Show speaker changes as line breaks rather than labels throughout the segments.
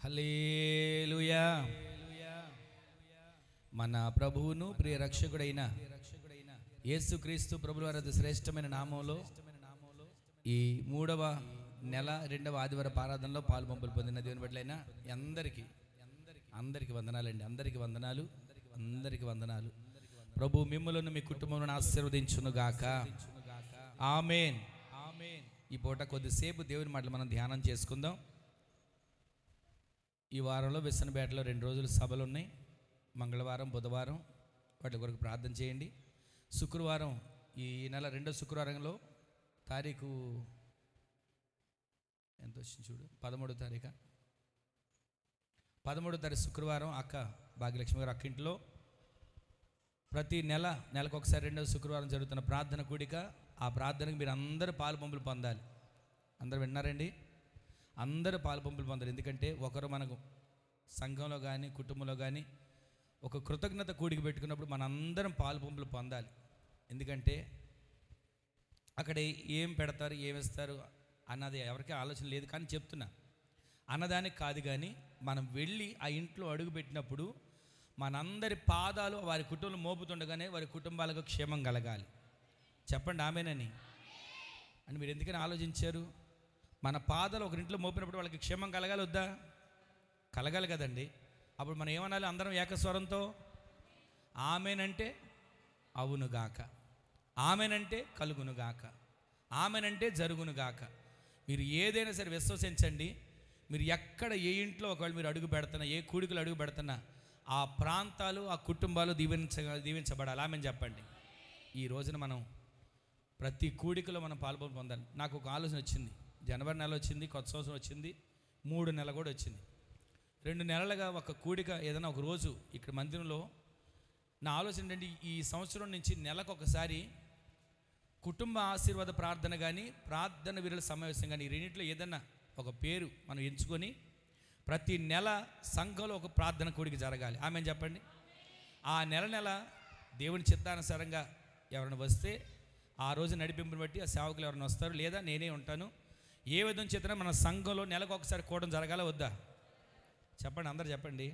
హల్లెలూయా. మన ప్రభువును ప్రియ రక్షకుడైన యేసుక్రీస్తు ప్రభువారి అతి శ్రేష్టమైన నామంలో ఈ 3వ నెల 2వ ఆదివారం ఆరాధనలో పాలుపంపులు పొందిన దేవుని బిడ్డలైన అందరికీ వందనాలండి. అందరికీ వందనాలు. ప్రభు మిమ్ములను మీ కుటుంబములను ఆశీర్వదించును గాక. ఆమేన్. ఈ పూట కొద్దిసేపు దేవుని మాటలు మనం ధ్యానం చేసుకుందాం. ఈ వారంలో విసనపేటలో 2 రోజులు సభలు ఉన్నాయి. మంగళవారం, బుధవారం వాటి కొరకు ప్రార్థన చేయండి. శుక్రవారం, ఈ నెల 2వ శుక్రవారంలో తారీఖు ఎంత వచ్చింది చూడు, 13వ తారీఖు 13వ తారీఖు శుక్రవారం అక్క భాగ్యలక్ష్మి గారు అక్కింట్లో ప్రతి నెలకు ఒకసారి 2వ శుక్రవారం జరుగుతున్న ప్రార్థన కూడిక. ఆ ప్రార్థనకు మీరు అందరూ పాలుపంపులు పొందాలి. అందరూ విన్నారండి? అందరూ పాలుపంపులు పొందాలి. ఎందుకంటే ఒకరు మనకు సంఘంలో కానీ కుటుంబంలో కానీ ఒక కృతజ్ఞత కూడిక పెట్టుకున్నప్పుడు మనందరం పాలుపంపులు పొందాలి. ఎందుకంటే అక్కడ ఏం పెడతారు, ఏమిస్తారు అన్నది ఎవరికీ ఆలోచన లేదు. కానీ చెప్తున్నా, అన్నదానికి కాదు, కానీ మనం వెళ్ళి ఆ ఇంట్లో అడుగు పెట్టినప్పుడు మనందరి పాదాలు వారి కుటుంబం మోపుతుండగానే వారి కుటుంబాలకు క్షేమం కలగాలి. చెప్పండి ఆమేనని. అని మీరు ఎందుకని ఆలోచించారు? మన పాదాలు ఒకరింట్లో మోపినప్పుడు వాళ్ళకి క్షేమం కలగాలి వద్దా? కలగాలి కదండి. అప్పుడు మనం ఏమనాలి? అందరం ఏకస్వరంతో ఆమేనంటే అవునుగాక, ఆమేనంటే కలుగునుగాక, ఆమేనంటే జరుగునుగాక. మీరు ఏదైనా సరే విశ్వసించండి. మీరు ఎక్కడ ఏ ఇంట్లో ఒకవేళ మీరు అడుగు పెడుతున్నా, ఏ కూడికలు అడుగు పెడుతున్నా, ఆ ప్రాంతాలు ఆ కుటుంబాలు దీవించబడాలి. ఆమేన్ చెప్పండి. ఈ రోజున మనం ప్రతి కూడికలో మనం పొందాలి. నాకు ఒక ఆలోచన వచ్చింది. జనవరి నెల వచ్చింది, కొత్త సంవత్సరం వచ్చింది, 3 నెలలు కూడా వచ్చింది. 2 నెలలుగా ఒక కూడిక ఏదైనా ఒక రోజు ఇక్కడ మందిరంలో నా ఆలోచన ఏంటంటే, ఈ సంవత్సరం నుంచి నెలకు ఒకసారి కుటుంబ ఆశీర్వాద ప్రార్థన కానీ ప్రార్థన వీరుల సమావేశం కానీ ఈ రెండింటిలో ఏదన్నా ఒక పేరు మనం ఎంచుకొని ప్రతి నెల సంఘంలో ఒక ప్రార్థన కూడిక జరగాలి. ఆమెను చెప్పండి. ఆ నెల దేవుని చిత్తానుసారంగా ఎవరైనా వస్తే ఆ రోజు నడిపింపుని బట్టి ఆ సేవకులు ఎవరైనా వస్తారు, లేదా నేనే ఉంటాను. ఏ విధంగా చేతన మన సంఘంలో నెలకు ఒకసారి కూడడం జరగాల వద్దా? చెప్పండి, అందరు చెప్పండి.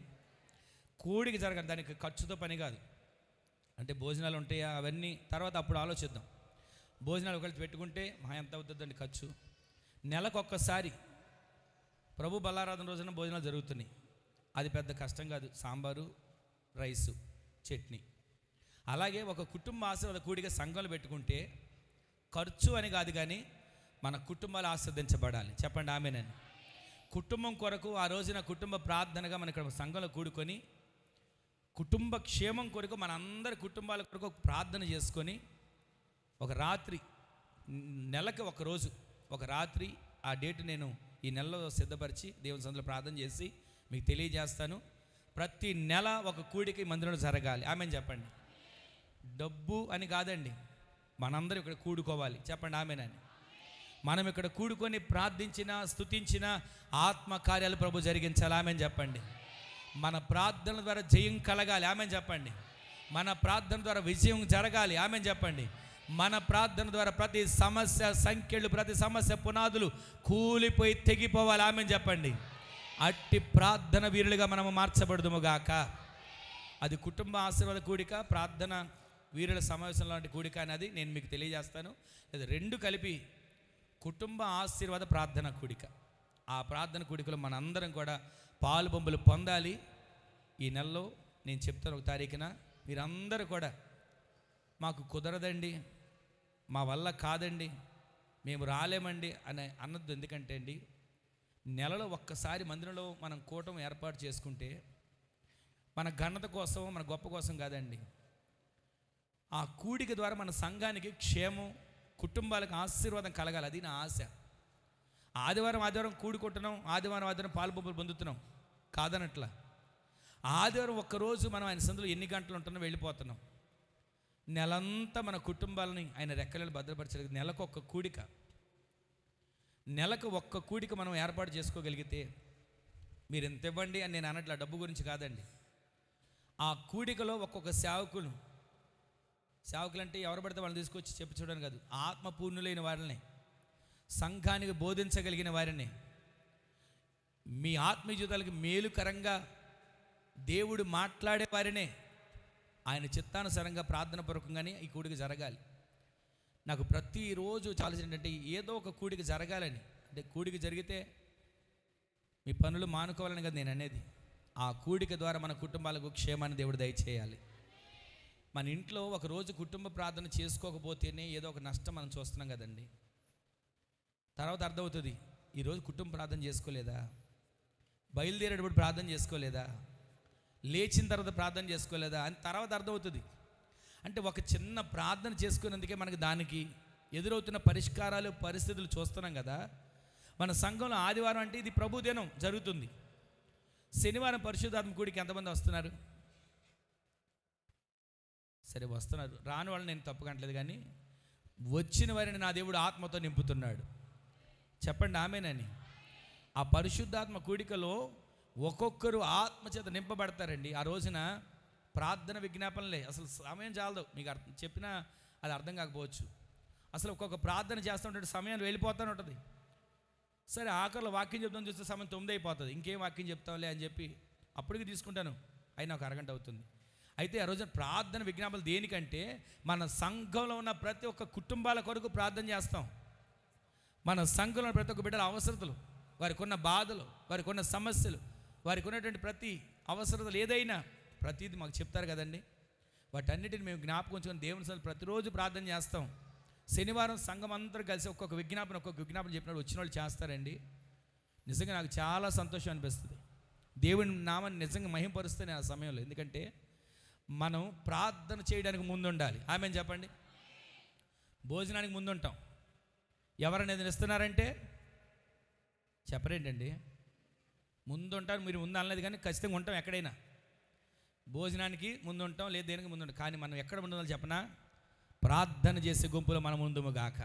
కూడికి జరగాలి. దానికి ఖర్చుతో పని కాదు. అంటే భోజనాలు ఉంటాయా అవన్నీ తర్వాత అప్పుడు ఆలోచిద్దాం. భోజనాలు ఒకరికి పెట్టుకుంటే ఎంత అవుతుందండి ఖర్చు? నెలకు ఒక్కసారి ప్రభు బల్లారాధన రోజున భోజనాలు జరుగుతున్నాయి. అది పెద్ద కష్టం కాదు. సాంబారు, రైసు, చట్నీ. అలాగే ఒక కుటుంబ ఆశీర్వాద కూడిక సంఘంలో పెట్టుకుంటే ఖర్చు అని కాదు, కానీ మన కుటుంబాలు ఆస్వాదించబడాలి. చెప్పండి ఆమేనని. కుటుంబం కొరకు ఆ రోజున కుటుంబ ప్రార్థనగా మన ఇక్కడ సంఘంలో కూడుకొని కుటుంబ క్షేమం కొరకు మన అందరి కుటుంబాల కొరకు ప్రార్థన చేసుకొని ఒక రాత్రి, నెలకి ఒక రాత్రి ఆ డేట్ నేను ఈ నెలలో సిద్ధపరిచి దేవుని సన్నిధిలో ప్రార్థన చేసి మీకు తెలియజేస్తాను. ప్రతి నెల ఒక కూడిక మందిరంలో జరగాలి. ఆమేన్ చెప్పండి. డబ్బు అని కాదండి, మనందరం ఇక్కడ కూడుకోవాలి. చెప్పండి ఆమేనని. మనం ఇక్కడ కూడుకొని ప్రార్థించిన, స్తుతించిన ఆత్మకార్యాలు ప్రభు జరిగించాలి. ఆమేన్ చెప్పండి. మన ప్రార్థన ద్వారా జయం కలగాలి. ఆమేన్ చెప్పండి. మన ప్రార్థన ద్వారా విజయం జరగాలి. ఆమేన్ చెప్పండి. మన ప్రార్థన ద్వారా ప్రతి సమస్య సంఖ్యలు, ప్రతి సమస్య పునాదులు కూలిపోయి తెగిపోవాలి. ఆమేన్ చెప్పండి. అట్టి ప్రార్థన వీరులుగా మనము మార్చబడదుము గాక. అది కుటుంబ ఆశీర్వాద కూడిక, ప్రార్థన వీరుల సమావేశం లాంటి కూడిక అనేది నేను మీకు తెలియజేస్తాను. లేదా 2 కలిపి కుటుంబ ఆశీర్వాద ప్రార్థన కూడిక. ఆ ప్రార్థన కూడికలో మనందరం కూడా పాలుపంపులు పొందాలి. ఈ నెలలో నేను చెప్తాను 1 తారీఖున మీరందరూ కూడా మాకు కుదరదండి, మా వల్ల కాదండి, మేము రాలేమండి అన్నది. ఎందుకంటే అండి, నెలలో ఒక్కసారి మందిరంలో మనం కూటమి ఏర్పాటు చేసుకుంటే మన ఘనత కోసం, మన గొప్ప కోసం కాదండి. ఆ కూడిక ద్వారా మన సంఘానికి క్షేమం, కుటుంబాలకు ఆశీర్వాదం కలగాలి. అది నా ఆశ. ఆదివారం కూడుకుంటున్నాం, ఆదివారం పాలుపంపులు పొందుతున్నాం కాదనట్లా. ఆదివారం ఒక్కరోజు మనం ఆయన సందులో ఎన్ని గంటలు ఉంటున్నాం వెళ్ళిపోతున్నాం. నెలంతా మన కుటుంబాలని ఆయన రెక్కలను భద్రపరచలేదు. నెలకు ఒక్క కూడిక మనం ఏర్పాటు చేసుకోగలిగితే, మీరు ఎంత ఇవ్వండి అని నేను అన్నట్ల డబ్బు గురించి కాదండి. ఆ కూడికలో ఒక్కొక్క సేవకులు అంటే ఎవరు పడితే వాళ్ళని తీసుకొచ్చి చెప్పి చూడని కాదు, ఆత్మపూర్ణులైన వారిని, సంఘానికి బోధించగలిగిన వారిని, మీ ఆత్మీయ జీవితాలకి మేలుకరంగా దేవుడు మాట్లాడే వారినే ఆయన చిత్తానుసారంగా ప్రార్థన పూర్వకంగానే ఈ కూడిక జరగాలి. నాకు ప్రతిరోజు చాలా ఏంటంటే ఏదో ఒక కూడిక జరగాలని, అంటే కూడిక జరిగితే మీ పనులు మానుకోవాలని కదా నేను అనేది. ఆ కూడిక ద్వారా మన కుటుంబాలకు క్షేమాన్ని దేవుడు దయచేయాలి. మన ఇంట్లో ఒకరోజు కుటుంబ ప్రార్థన చేసుకోకపోతేనే ఏదో ఒక నష్టం మనం చూస్తున్నాం కదండి. తర్వాత అర్థమవుతుంది, ఈరోజు కుటుంబ ప్రార్థన చేసుకోలేదా, బయలుదేరేటప్పుడు ప్రార్థన చేసుకోలేదా, లేచిన తర్వాత ప్రార్థన చేసుకోలేదా అని తర్వాత అర్థమవుతుంది. అంటే ఒక చిన్న ప్రార్థన చేసుకున్నందుకే మనకి దానికి ఎదురవుతున్న పరిష్కారాలు పరిస్థితులు చూస్తున్నాం కదా. మన సంఘంలో ఆదివారం అంటే ఇది ప్రభు దినం జరుగుతుంది. శనివారం పరిశుద్ధాత్మ కూడికి ఎంతమంది వస్తున్నారు? సరే వస్తున్నారు, రాని వాళ్ళని నేను తప్పుకంటలేదు, కానీ వచ్చిన వారిని నా దేవుడు ఆత్మతో నింపుతున్నాడు. చెప్పండి ఆమేనని. ఆ పరిశుద్ధాత్మ కూడికలో ఒక్కొక్కరు ఆత్మచేత నింపబడతారండి. ఆ రోజున ప్రార్థన విజ్ఞాపనలే, అసలు సమయం చాలదు. మీకు చెప్పినా అది అర్థం కాకపోవచ్చు. అసలు ఒక్కొక్క ప్రార్థన చేస్తూ ఉంటే సమయం వెళ్ళిపోతూనే ఉంటుంది. సరే ఆఖరిలో వాక్యం చెప్తాం చూస్తే సమయం 9 అయిపోతుంది. ఇంకేం వాక్యం చెప్తాంలే అని చెప్పి అప్పటికి తీసుకుంటాను, అయినా ఒక అరగంట అవుతుంది. అయితే ఆ రోజున ప్రార్థన విజ్ఞాపనలు దేనికంటే మన సంఘంలో ఉన్న ప్రతి ఒక్క కుటుంబాల కొరకు ప్రార్థన చేస్తాం. మన సంఘంలో ప్రతి ఒక్క బిడ్డల అవసరతలు, వారికి ఉన్న బాధలు, వారికి ఉన్న సమస్యలు, వారికి ఉన్నటువంటి ప్రతి అవసరతలు ఏదైనా ప్రతిదీ మాకు చెప్తారు కదండి. వాటన్నిటిని మేము జ్ఞాపకం ఉంచుకొని దేవుని సన్నిధిలో ప్రతిరోజు ప్రార్థన చేస్తాం. శనివారం సంఘం అందరూ కలిసి ఒక్కొక్క విజ్ఞాపన చెప్పినప్పుడు వచ్చిన వాళ్ళు చేస్తారండి. నిజంగా నాకు చాలా సంతోషం అనిపిస్తుంది. దేవుని నామాన్ని నిజంగా మహింపరుస్తాను ఆ సమయంలో. ఎందుకంటే మనం ప్రార్థన చేయడానికి ముందు ఉండాలి. ఆమేన్ చెప్పండి. భోజనానికి ముందు ఉంటాం. ఎవరనేది ఇస్తున్నారంటే చెప్పరేంటండి, ముందు ఉంటారు. మీరు ముందు అనలేదు కానీ ఖచ్చితంగా ఉంటాం. ఎక్కడైనా భోజనానికి ముందు ఉంటాం, లేదు దేనికి ముందు ఉంటాం. కానీ మనం ఎక్కడ ఉండాలో చెప్పనా, ప్రార్థన చేసే గుంపులో మనం ముందుము గాక.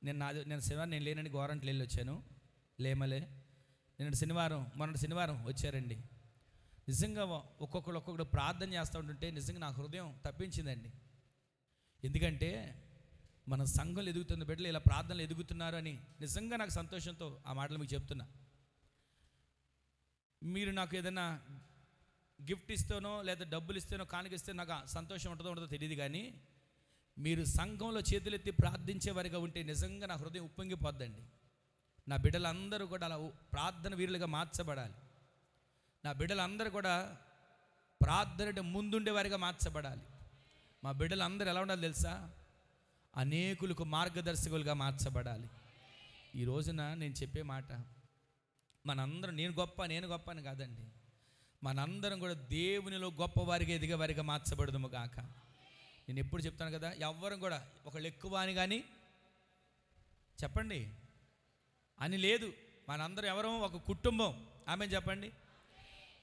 నేను శనివారం నేను లేనని గవర్నమెంట్ వెళ్ళి వచ్చాను, లేమలే. మొన్నటి శనివారం వచ్చారండి. నిజంగా ఒక్కొక్కరు ప్రార్థన చేస్తూ ఉంటుంటే నిజంగా నా హృదయం తప్పించిందండి. ఎందుకంటే మన సంఘంలో ఎదుగుతున్న బిడ్డలు ఇలా ప్రార్థనలు ఎదుగుతున్నారు అని నిజంగా నాకు సంతోషంతో ఆ మాటలు మీకు చెప్తున్నా. మీరు నాకు ఏదైనా గిఫ్ట్ ఇస్తేనో లేదా డబ్బులు ఇస్తేనో కానుకిస్తే నాకు సంతోషం ఉంటుందో తెలియదు, కానీ మీరు సంఘంలో చేతులెత్తి ప్రార్థించే వారిగా ఉంటే నిజంగా నా హృదయం ఉప్పొంగిపోద్దండి. నా బిడ్డలందరూ కూడా అలా ప్రార్థన వీరులుగా మార్చబడాలి. నా బిడ్డలందరూ కూడా ప్రార్థన ముందుండే వారిగా మార్చబడాలి. మా బిడ్డలందరూ ఎలా ఉండాలి తెలుసా, అనేకులకు మార్గదర్శకులుగా మార్చబడాలి. ఈ రోజున నేను చెప్పే మాట, మనందరం నేను గొప్ప అని కాదండి, మనందరం కూడా దేవునిలో గొప్పవారిగా ఎదిగేవారిగా మార్చబడదుము గాక. నేను ఎప్పుడు చెప్తాను కదా, ఎవ్వరం కూడా ఒకళ్ళు ఎక్కువ అని కానీ చెప్పండి అని లేదు. మనందరం ఎవరో ఒక కుటుంబం. ఆమె చెప్పండి.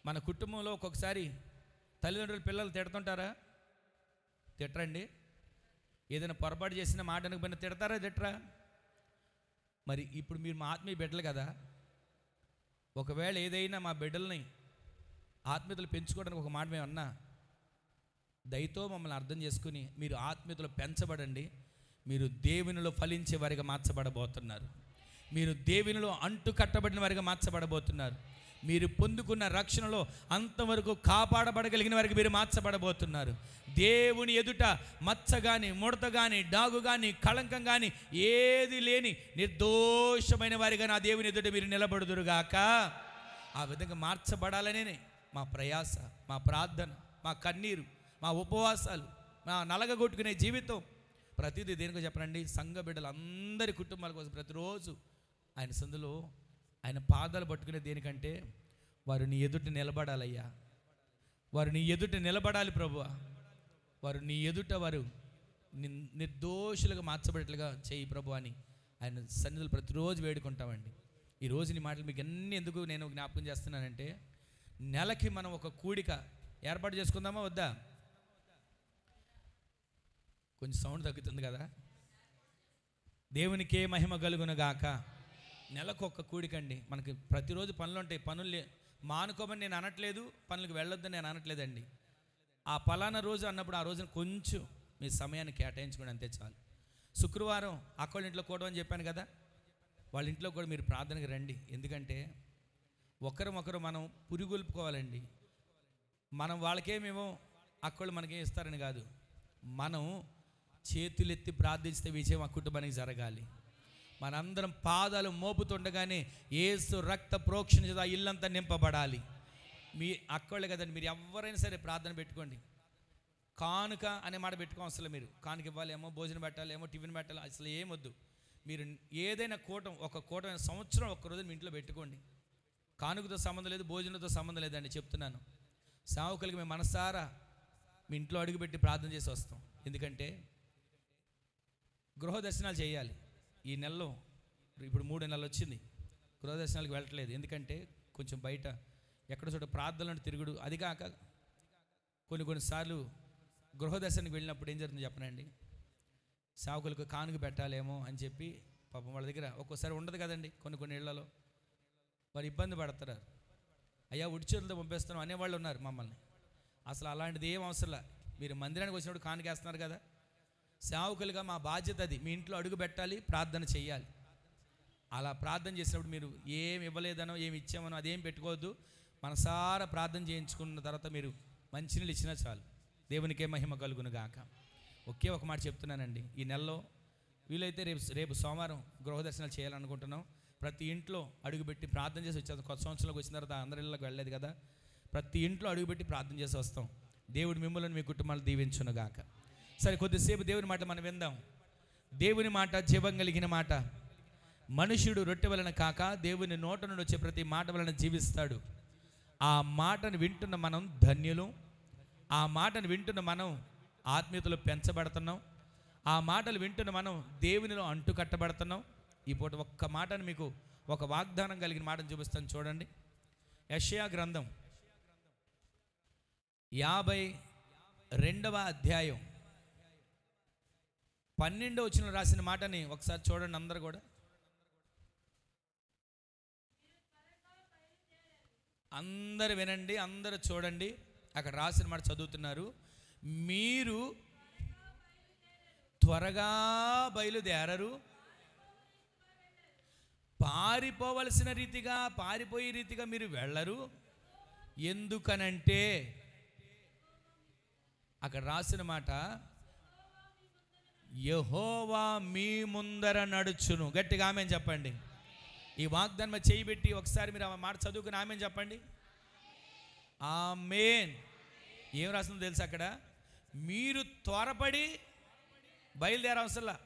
మన కుటుంబంలో ఒక్కొక్కసారి తల్లిదండ్రులు పిల్లలు తిడుతుంటారా? తిట్టరండి. ఏదైనా పొరపాటు చేసిన మాట అనుకుని తిడతారా తిట్టరా? మరి ఇప్పుడు మీరు మా ఆత్మీయ బిడ్డలు కదా, ఒకవేళ ఏదైనా మా బిడ్డల్ని ఆత్మీయతలు పెంచుకోవడానికి ఒక మాట మేము అన్నా, దయతో మమ్మల్ని అర్థం చేసుకుని మీరు ఆత్మీయతలు పెంచబడండి. మీరు దేవునిలో ఫలించే వారిగా మార్చబడబోతున్నారు. మీరు దేవునిలో అంటు కట్టబడిన వారిగా మార్చబడబోతున్నారు. మీరు పొందుకున్న రక్షణలో అంతవరకు కాపాడబడగలిగిన వారికి మీరు మార్చబడబోతున్నారు. దేవుని ఎదుట మచ్చ కానీ, ముడత కానీ, డాగు కానీ, కళంకం కానీ ఏది లేని నిర్దోషమైన వారిగా నా దేవుని ఎదుట మీరు నిలబడుదురుగాక. ఆ విధంగా మార్చబడాలనే మా ప్రయాస, మా ప్రార్థన, మా కన్నీరు, మా ఉపవాసాలు, మా నలగగొట్టుకునే జీవితం ప్రతిదీ దేనికో చెప్పనండి, సంఘ బిడ్డలందరి కుటుంబాల కోసం ప్రతిరోజు ఆయన సందులో ఆయన పాదాలు పట్టుకునే దేనికంటే వారు నీ ఎదుట నిలబడాలయ్యా, వారు నీ ఎదుట నిలబడాలి ప్రభువా, వారు నీ ఎదుట వారు నిర్దోషులుగా మార్చబడేట్లుగా చేయి ప్రభు అని ఆయన సన్నిధులు ప్రతిరోజు వేడుకుంటామండి. ఈరోజు నీ మాటలు మీకు అన్నీ ఎందుకు నేను జ్ఞాపకం చేస్తున్నానంటే, నెలకి మనం ఒక కూడిక ఏర్పాటు చేసుకుందామా వద్దా? కొంచెం సౌండ్ తగ్గుతుంది కదా. దేవునికే మహిమ కలుగునుగాక. నెలకు ఒక్క కూడికండి. మనకి ప్రతిరోజు పనులు ఉంటాయి. పనులు మానుకోమని నేను అనట్లేదు, పనులకు వెళ్ళొద్దని నేను అనట్లేదండి. ఆ పలానా రోజు అన్నప్పుడు ఆ రోజున కొంచెం మీ సమయాన్ని కేటాయించుకోండి, అంతే చాలు. శుక్రవారం అక్కడి ఇంట్లో కూడమని చెప్పాను కదా, వాళ్ళ ఇంట్లో కూడా మీరు ప్రార్థనకి రండి. ఎందుకంటే ఒకరు మనం పురిగొల్పుకోవాలండి. మనం వాళ్ళకేమేమో అక్కళ్ళు మనకేం ఇస్తారని కాదు, మనం చేతులెత్తి ప్రార్థిస్తే విజయం ఆ కుటుంబానికి జరగాలి. మనందరం పాదాలు మోపుతుండగానే యేసు రక్త ప్రోక్షణ చేత ఇల్లంతా నింపబడాలి. మీ అక్కళ్ళే కదండి, మీరు ఎవరైనా సరే ప్రార్థన పెట్టుకోండి. కానుక అనే మాట పెట్టుకోవసరం, మీరు కానుక ఇవ్వాలేమో, భోజనం పెట్టాలేమో, టిఫిన్ పెట్టాలి, అసలు ఏమొద్దు. మీరు ఏదైనా ఒక కూటం సంవత్సరం ఒక్కరోజు మీ ఇంట్లో పెట్టుకోండి. కానుకతో సంబంధం లేదు, భోజనంతో సంబంధం లేదండి చెప్తున్నాను. సావుకులకి మేము మనసారా మీ ఇంట్లో అడుగుపెట్టి ప్రార్థన చేసి వస్తాం. ఎందుకంటే గృహ దర్శనాలు చేయాలి. ఈ నెలలో ఇప్పుడు 3 నెలలు వచ్చింది, గృహ దర్శనాలకు వెళ్ళట్లేదు. ఎందుకంటే కొంచెం బయట ఎక్కడ చోట ప్రార్థనలు తిరుగుడు. అది కాక కొన్నిసార్లు గృహ దర్శనానికి వెళ్ళినప్పుడు ఏం జరుగుతుంది చెప్పనండి, సావుకులకు కానుక పెట్టాలేమో అని చెప్పి పాపం వాళ్ళ దగ్గర ఒక్కోసారి ఉండదు కదండి. కొన్ని ఇళ్లలో వారు ఇబ్బంది పడతారు. అయ్యా ఉడిచేతులతో పంపిస్తాను అనేవాళ్ళు ఉన్నారు మమ్మల్ని. అసలు అలాంటిది ఏం అవసరంలా. మీరు మందిరానికి వచ్చినప్పుడు కానుకేస్తున్నారు కదా, సేవకులుగా మా బాధ్యత అది. మీ ఇంట్లో అడుగు పెట్టాలి, ప్రార్థన చేయాలి. అలా ప్రార్థన చేసినప్పుడు మీరు ఏమి ఇవ్వలేదనో ఏమి ఇచ్చామనో అదేం పెట్టుకోవద్దు. మనసారా ప్రార్థన చేయించుకున్న తర్వాత మీరు మంచినీళ్ళు ఇచ్చినా చాలు. దేవునికే మహిమ కలుగును గాక. ఒకే ఒక మాట చెప్తున్నానండి, ఈ నెలలో వీలైతే రేపు సోమవారం గృహ దర్శనాలు చేయాలనుకుంటున్నాం. ప్రతి ఇంట్లో అడుగుపెట్టి ప్రార్థన చేసి వచ్చేది. కొత్త సంవత్సరంలోకి వచ్చిన తర్వాత అందరి ఇళ్ళకి వెళ్ళలేదు కదా, ప్రతి ఇంట్లో అడుగుపెట్టి ప్రార్థన చేసి వస్తాం. దేవుడు మిమ్మల్ని మీ కుటుంబాలు దీవించును గాక. సరే, కొద్దిసేపు దేవుని మాట మనం విందాం. దేవుని మాట జీవం కలిగిన మాట. మనుష్యుడు రొట్టె వలన కాక దేవుని నోట నుండి వచ్చే ప్రతి మాట వలన జీవిస్తాడు. ఆ మాటను వింటున్న మనం ధన్యులు. ఆ మాటను వింటున్న మనం ఆత్మీయతలో పెంచబడుతున్నాం. ఆ మాటలు వింటున్న మనం దేవునిలో అంటు కట్టబడుతున్నాం. ఈ పూట ఒక్క మాటను మీకు ఒక వాగ్దానం కలిగిన మాటను చూపిస్తాను చూడండి. యెషయా గ్రంథం 52వ అధ్యాయం 12వ వచనంలో రాసిన మాటని ఒకసారి చూడండి అందరు కూడా. అందరు వినండి, అందరు చూడండి. అక్కడ రాసిన మాట చదువుతున్నారు. మీరు త్వరగా బయలుదేరరు, పారిపోవలసిన రీతిగా పారిపోయే రీతిగా మీరు వెళ్ళరు. ఎందుకనంటే అక్కడ రాసిన మాట, యెహోవా మీ ముందర నడుచును. గట్టిగా ఆమేన్ చెప్పండి. ఈ వాగ్దానం చేయబెట్టి ఒకసారి మీరు ఆ మాట చదువుకుని ఆమేన్ చెప్పండి. ఆమేన్. ఏం రాసిందో తెలుసు అక్కడ, మీరు త్వరపడి బయలుదేరవసలా.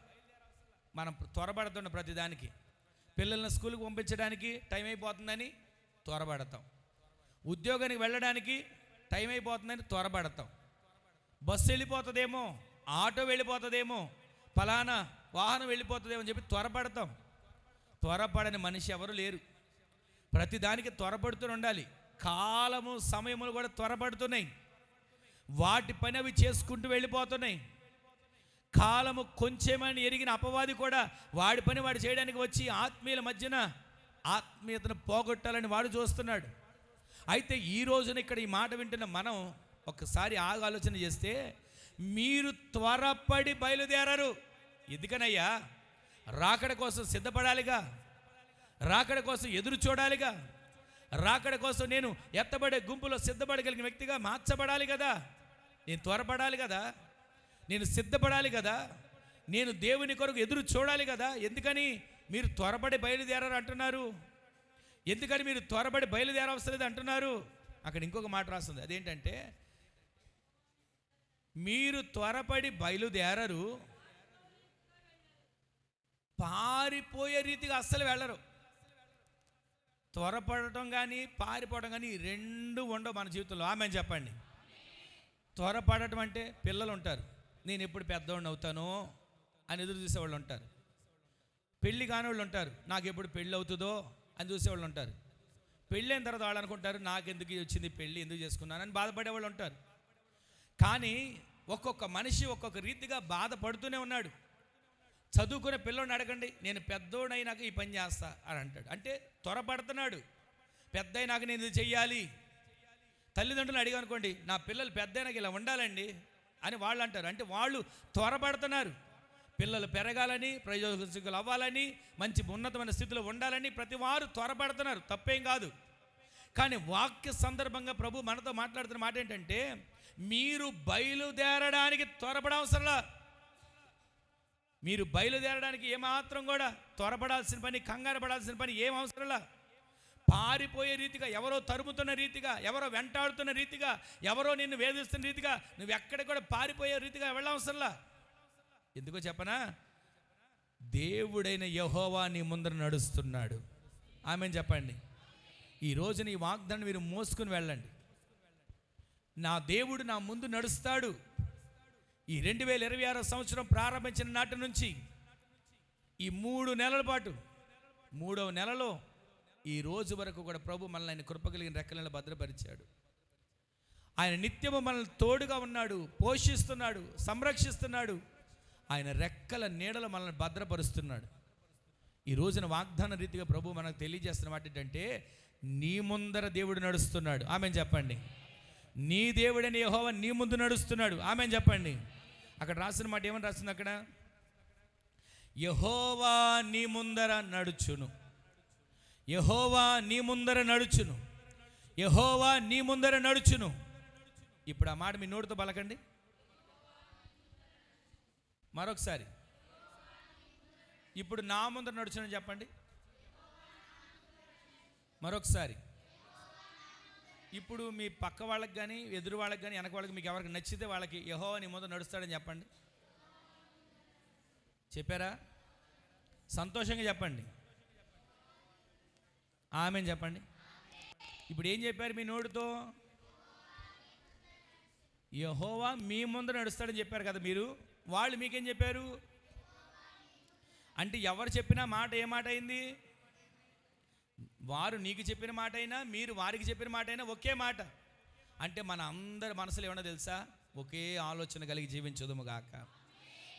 మనం త్వరపడుతున్న ప్రతిదానికి. పిల్లల్ని స్కూల్కి పంపించడానికి టైం అయిపోతుందని త్వరపడతాం. ఉద్యోగానికి వెళ్ళడానికి టైం అయిపోతుందని త్వరపడతాం. బస్సు వెళ్ళిపోతుందేమో, ఆటో వెళ్ళిపోతుందేమో, ఫలానా వాహనం వెళ్ళిపోతుందేమో అని చెప్పి త్వరపడతాం. త్వరపడని మనిషి ఎవరు లేరు. ప్రతిదానికి త్వరపడుతూ ఉండాలి. కాలము సమయములు కూడా త్వరపడుతున్నాయి. వాటి పని అవి చేసుకుంటూ వెళ్ళిపోతున్నాయి. కాలము కొంచెమని ఎరిగిన అపవాది కూడా వాడి పని వాడు చేయడానికి వచ్చి ఆత్మీయుల మధ్యన ఆత్మీయతను పోగొట్టాలని వాడు చూస్తున్నాడు. అయితే ఈ రోజున ఇక్కడ ఈ మాట వింటున్న మనం ఒకసారి ఆలోచన చేస్తే, మీరు త్వరపడి బయలుదేరరు. ఎందుకనయ్యా? రాకడ కోసం సిద్ధపడాలిగా, రాకడ కోసం ఎదురు చూడాలిగా, రాకడ కోసం నేను ఎత్తబడే గుంపులో సిద్ధపడగలిగిన వ్యక్తిగా మార్చబడాలి కదా. నేను త్వరపడాలి కదా, నేను సిద్ధపడాలి కదా, నేను దేవుని కొరకు ఎదురు చూడాలి కదా. ఎందుకని మీరు త్వరపడి బయలుదేరారు అంటున్నారు? ఎందుకని మీరు త్వరపడి బయలుదేరవసరం అంటున్నారు? అక్కడ ఇంకొక మాట రాస్తుంది. అదేంటంటే, మీరు త్వరపడి బయలుదేరరు, పారిపోయే రీతిగా అస్సలు వెళ్ళరు. త్వరపడటం కానీ పారిపోవడం కానీ ఈ రెండు ఉండవు మన జీవితంలో. ఆమేన్ చెప్పండి. త్వరపడటం అంటే పిల్లలు ఉంటారు, నేను ఎప్పుడు పెద్దవాడిని అవుతానో అని ఎదురు చూసేవాళ్ళు ఉంటారు. పెళ్ళి కాని వాళ్ళు ఉంటారు, నాకు ఎప్పుడు పెళ్ళి అవుతుందో అని చూసేవాళ్ళు ఉంటారు. పెళ్ళైన తర్వాత వాళ్ళు అనుకుంటారు, నాకు ఎందుకు వచ్చింది పెళ్ళి, ఎందుకు చేసుకున్నానని బాధపడేవాళ్ళు ఉంటారు. కానీ ఒక్కొక్క మనిషి ఒక్కొక్క రీతిగా బాధపడుతూనే ఉన్నాడు. చదువుకునే పిల్లోడిని అడగండి, నేను పెద్దోడైనాక ఈ పని చేస్తా అని అంటాడు. అంటే త్వరపడుతున్నాడు. పెద్ద అయినాక నేను ఇది చెయ్యాలి. తల్లిదండ్రులు అడిగానుకోండి, నా పిల్లలు పెద్ద అయినాక ఇలా ఉండాలండి అని వాళ్ళు అంటారు. అంటే వాళ్ళు త్వరపడుతున్నారు. పిల్లలు పెరగాలని, ప్రయోజకులు అవ్వాలని, మంచి ఉన్నతమైన స్థితిలో ఉండాలని ప్రతి వారు త్వరపడుతున్నారు. తప్పేం కాదు. కానీ వాక్య సందర్భంగా ప్రభు మనతో మాట్లాడుతున్న మాట ఏంటంటే, మీరు బయలుదేరడానికి త్వరపడవసరంలా. మీరు బయలుదేరడానికి ఏమాత్రం కూడా త్వరపడాల్సిన పని, కంగారు పడాల్సిన పని ఏం అవసరంలా. పారిపోయే రీతిగా, ఎవరో తరుముతున్న రీతిగా, ఎవరో వెంటాడుతున్న రీతిగా, ఎవరో నిన్ను వేధిస్తున్న రీతిగా నువ్వు ఎక్కడ కూడా పారిపోయే రీతిగా వెళ్ళవసరంలా. ఎందుకో చెప్పనా? దేవుడైన యెహోవా నీ ముందర నడుస్తున్నాడు. ఆమేన్ చెప్పండి. ఈ రోజున ఈ వాగ్దానం మీరు మోసుకుని వెళ్ళండి. నా దేవుడు నా ముందు నడుస్తాడు. ఈ 2026 సంవత్సరం ప్రారంభించిన నాటి నుంచి ఈ 3 నెలల పాటు, 3వ నెలలో ఈ రోజు వరకు కూడా ప్రభు మనల్ని ఆయన కృప కలిగిన రెక్కలను భద్రపరిచాడు. ఆయన నిత్యము మనల్ని తోడుగా ఉన్నాడు, పోషిస్తున్నాడు, సంరక్షిస్తున్నాడు. ఆయన రెక్కల నీడలో మనల్ని భద్రపరుస్తున్నాడు. ఈ రోజున వాగ్దాన రీతిగా ప్రభు మనకు తెలియజేస్తున్న మాట ఏంటంటే, నీ ముందర దేవుడు నడుస్తున్నాడు. ఆమేన్ చెప్పండి. నీ దేవుడని యెహోవా నీ ముందు నడుస్తున్నాడు. ఆమేన్ చెప్పండి. అక్కడ రాసిన మాట ఏమని రాస్తుంది? అక్కడ యెహోవా నీ ముందర నడుచును, యెహోవా నీ ముందర నడుచును, యెహోవా నీ ముందర నడుచును. ఇప్పుడు ఆ మాట మీ నోటితో పలకండి మరొకసారి. ఇప్పుడు నా ముందర నడుచునని చెప్పండి మరొకసారి. ఇప్పుడు మీ పక్క వాళ్ళకి కానీ, ఎదురు వాళ్ళకి కానీ, వెనక వాళ్ళకి, మీకు ఎవరికి నచ్చితే వాళ్ళకి యెహోవా నీ ముందర నడుస్తాడని చెప్పండి. చెప్పారా? సంతోషంగా చెప్పండి. ఆమేన్ చెప్పండి. ఇప్పుడు ఏం చెప్పారు మీ నోటితో? యెహోవా మీ ముందర నడుస్తాడని చెప్పారు కదా మీరు. వాళ్ళు మీకేం చెప్పారు? అంటే ఎవరు చెప్పిన మాట ఏ మాట అయింది? వారు నీకు చెప్పిన మాట అయినా, మీరు వారికి చెప్పిన మాట అయినా ఒకే మాట. అంటే మన అందరి మనసులో ఏమన్నా తెలుసా? ఒకే ఆలోచన కలిగి జీవించదుము గాక.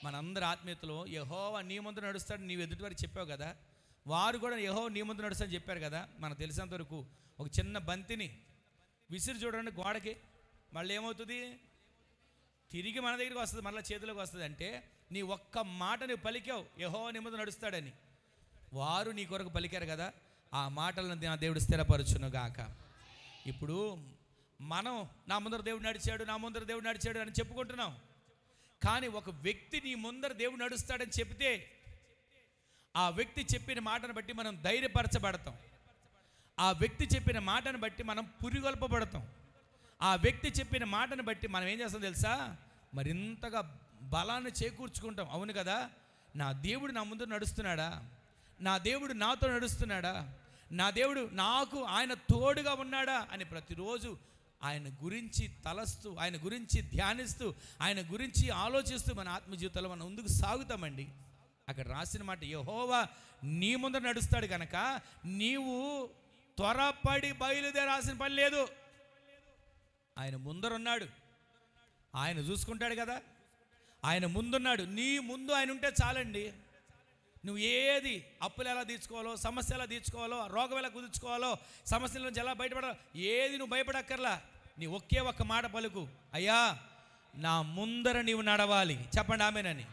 మనందరి ఆత్మీయతలో యెహోవా నీ ముందు నడుస్తాడు నీవు ఎదుటి వారికి చెప్పావు కదా, వారు కూడా యెహోవా నీ ముందు నడుస్తాడని చెప్పారు కదా. మనకు తెలిసినంత వరకు ఒక చిన్న బంతిని విసిరి చూడండి గోడకి, మళ్ళీ ఏమవుతుంది? తిరిగి మన దగ్గరికి వస్తుంది, మళ్ళీ చేతిలోకి వస్తుంది. అంటే నీ ఒక్క మాట నువ్వు పలికావు, యెహోవా నీ ముందు నడుస్తాడని. వారు నీ కొరకు పలికారు కదా, ఆ మాటలను నా దేవుడు స్థిరపరచును గాక. ఇప్పుడు మనం నా ముందర దేవుడు నడిచాడు, నా ముందర దేవుడు నడిచాడు అని చెప్పుకుంటున్నాం. కానీ ఒక వ్యక్తి నీ ముందర దేవుడు నడుస్తాడని చెప్తే, ఆ వ్యక్తి చెప్పిన మాటను బట్టి మనం ధైర్యపరచబడతాం. ఆ వ్యక్తి చెప్పిన మాటను బట్టి మనం పురిగొల్పబడతాం. ఆ వ్యక్తి చెప్పిన మాటను బట్టి మనం ఏం చేస్తాం తెలుసా? మరింతగా బలాన్ని చేకూర్చుకుంటాం. అవును కదా, నా దేవుడు నా ముందు నడుస్తున్నాడా, నా దేవుడు నాతో నడుస్తున్నాడా, నా దేవుడు నాకు ఆయన తోడుగా ఉన్నాడా అని ప్రతిరోజు ఆయన గురించి తలస్తూ, ఆయన గురించి ధ్యానిస్తూ, ఆయన గురించి ఆలోచిస్తూ మన ఆత్మజీవితంలో మనం ముందుకు సాగుతామండి. అక్కడ రాసిన మాట, యెహోవా నీ ముందర నడుస్తాడు కనుక నీవు త్వరపడి బయలుదేరాల్సిన పని లేదు. ఆయన ముందరున్నాడు, ఆయన చూసుకుంటాడు కదా, ఆయన ముందున్నాడు. నీ ముందు ఆయన ఉంటే చాలండి. నువ్వు ఏది అప్పులు ఎలా తీర్చుకోవాలో, సమస్య ఎలా తీర్చుకోవాలో, రోగం ఎలా కుదుర్చుకోవాలో, సమస్యల నుంచి ఎలా బయటపడాలో ఏది నువ్వు భయపడక్కర్లా. నీ ఒకే ఒక్క మాట పలుకు, అయ్యా నా ముందర నీవు నడవాలి. చెప్పండి ఆమేనని.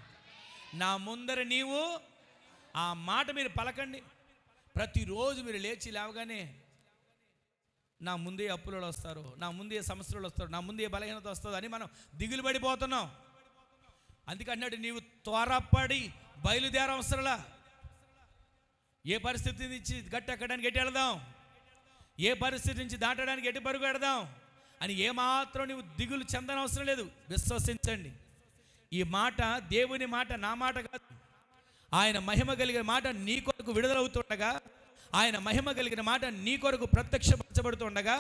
నా ముందర నీవు, ఆ మాట మీరు పలకండి. ప్రతిరోజు మీరు లేచి లేవగానే నా ముందే అప్పులలో వస్తారు, నా ముందే సమస్యలు వస్తారు, నా ముందే బలహీనత వస్తుంది అని మనం దిగులు పడిపోతున్నాం. అందుకన్నాడు నీవు త్వరపడి బయలుదేరవసరలా. ఏ పరిస్థితి నుంచి గట్టి ఎక్కడానికి ఎటు వెళదాం, ఏ పరిస్థితి నుంచి దాటడానికి ఎటు పరుగు పెడదాం అని ఏమాత్రం నీవు దిగులు చెందనవసరం లేదు. విశ్వసించండి. ఈ మాట దేవుని మాట, నా మాట కాదు. ఆయన మహిమ కలిగిన మాట నీ కొరకు విడుదలవుతుండగా, ఆయన మహిమ కలిగిన మాట నీ కొరకు ప్రత్యక్షపరచబడుతుండగా,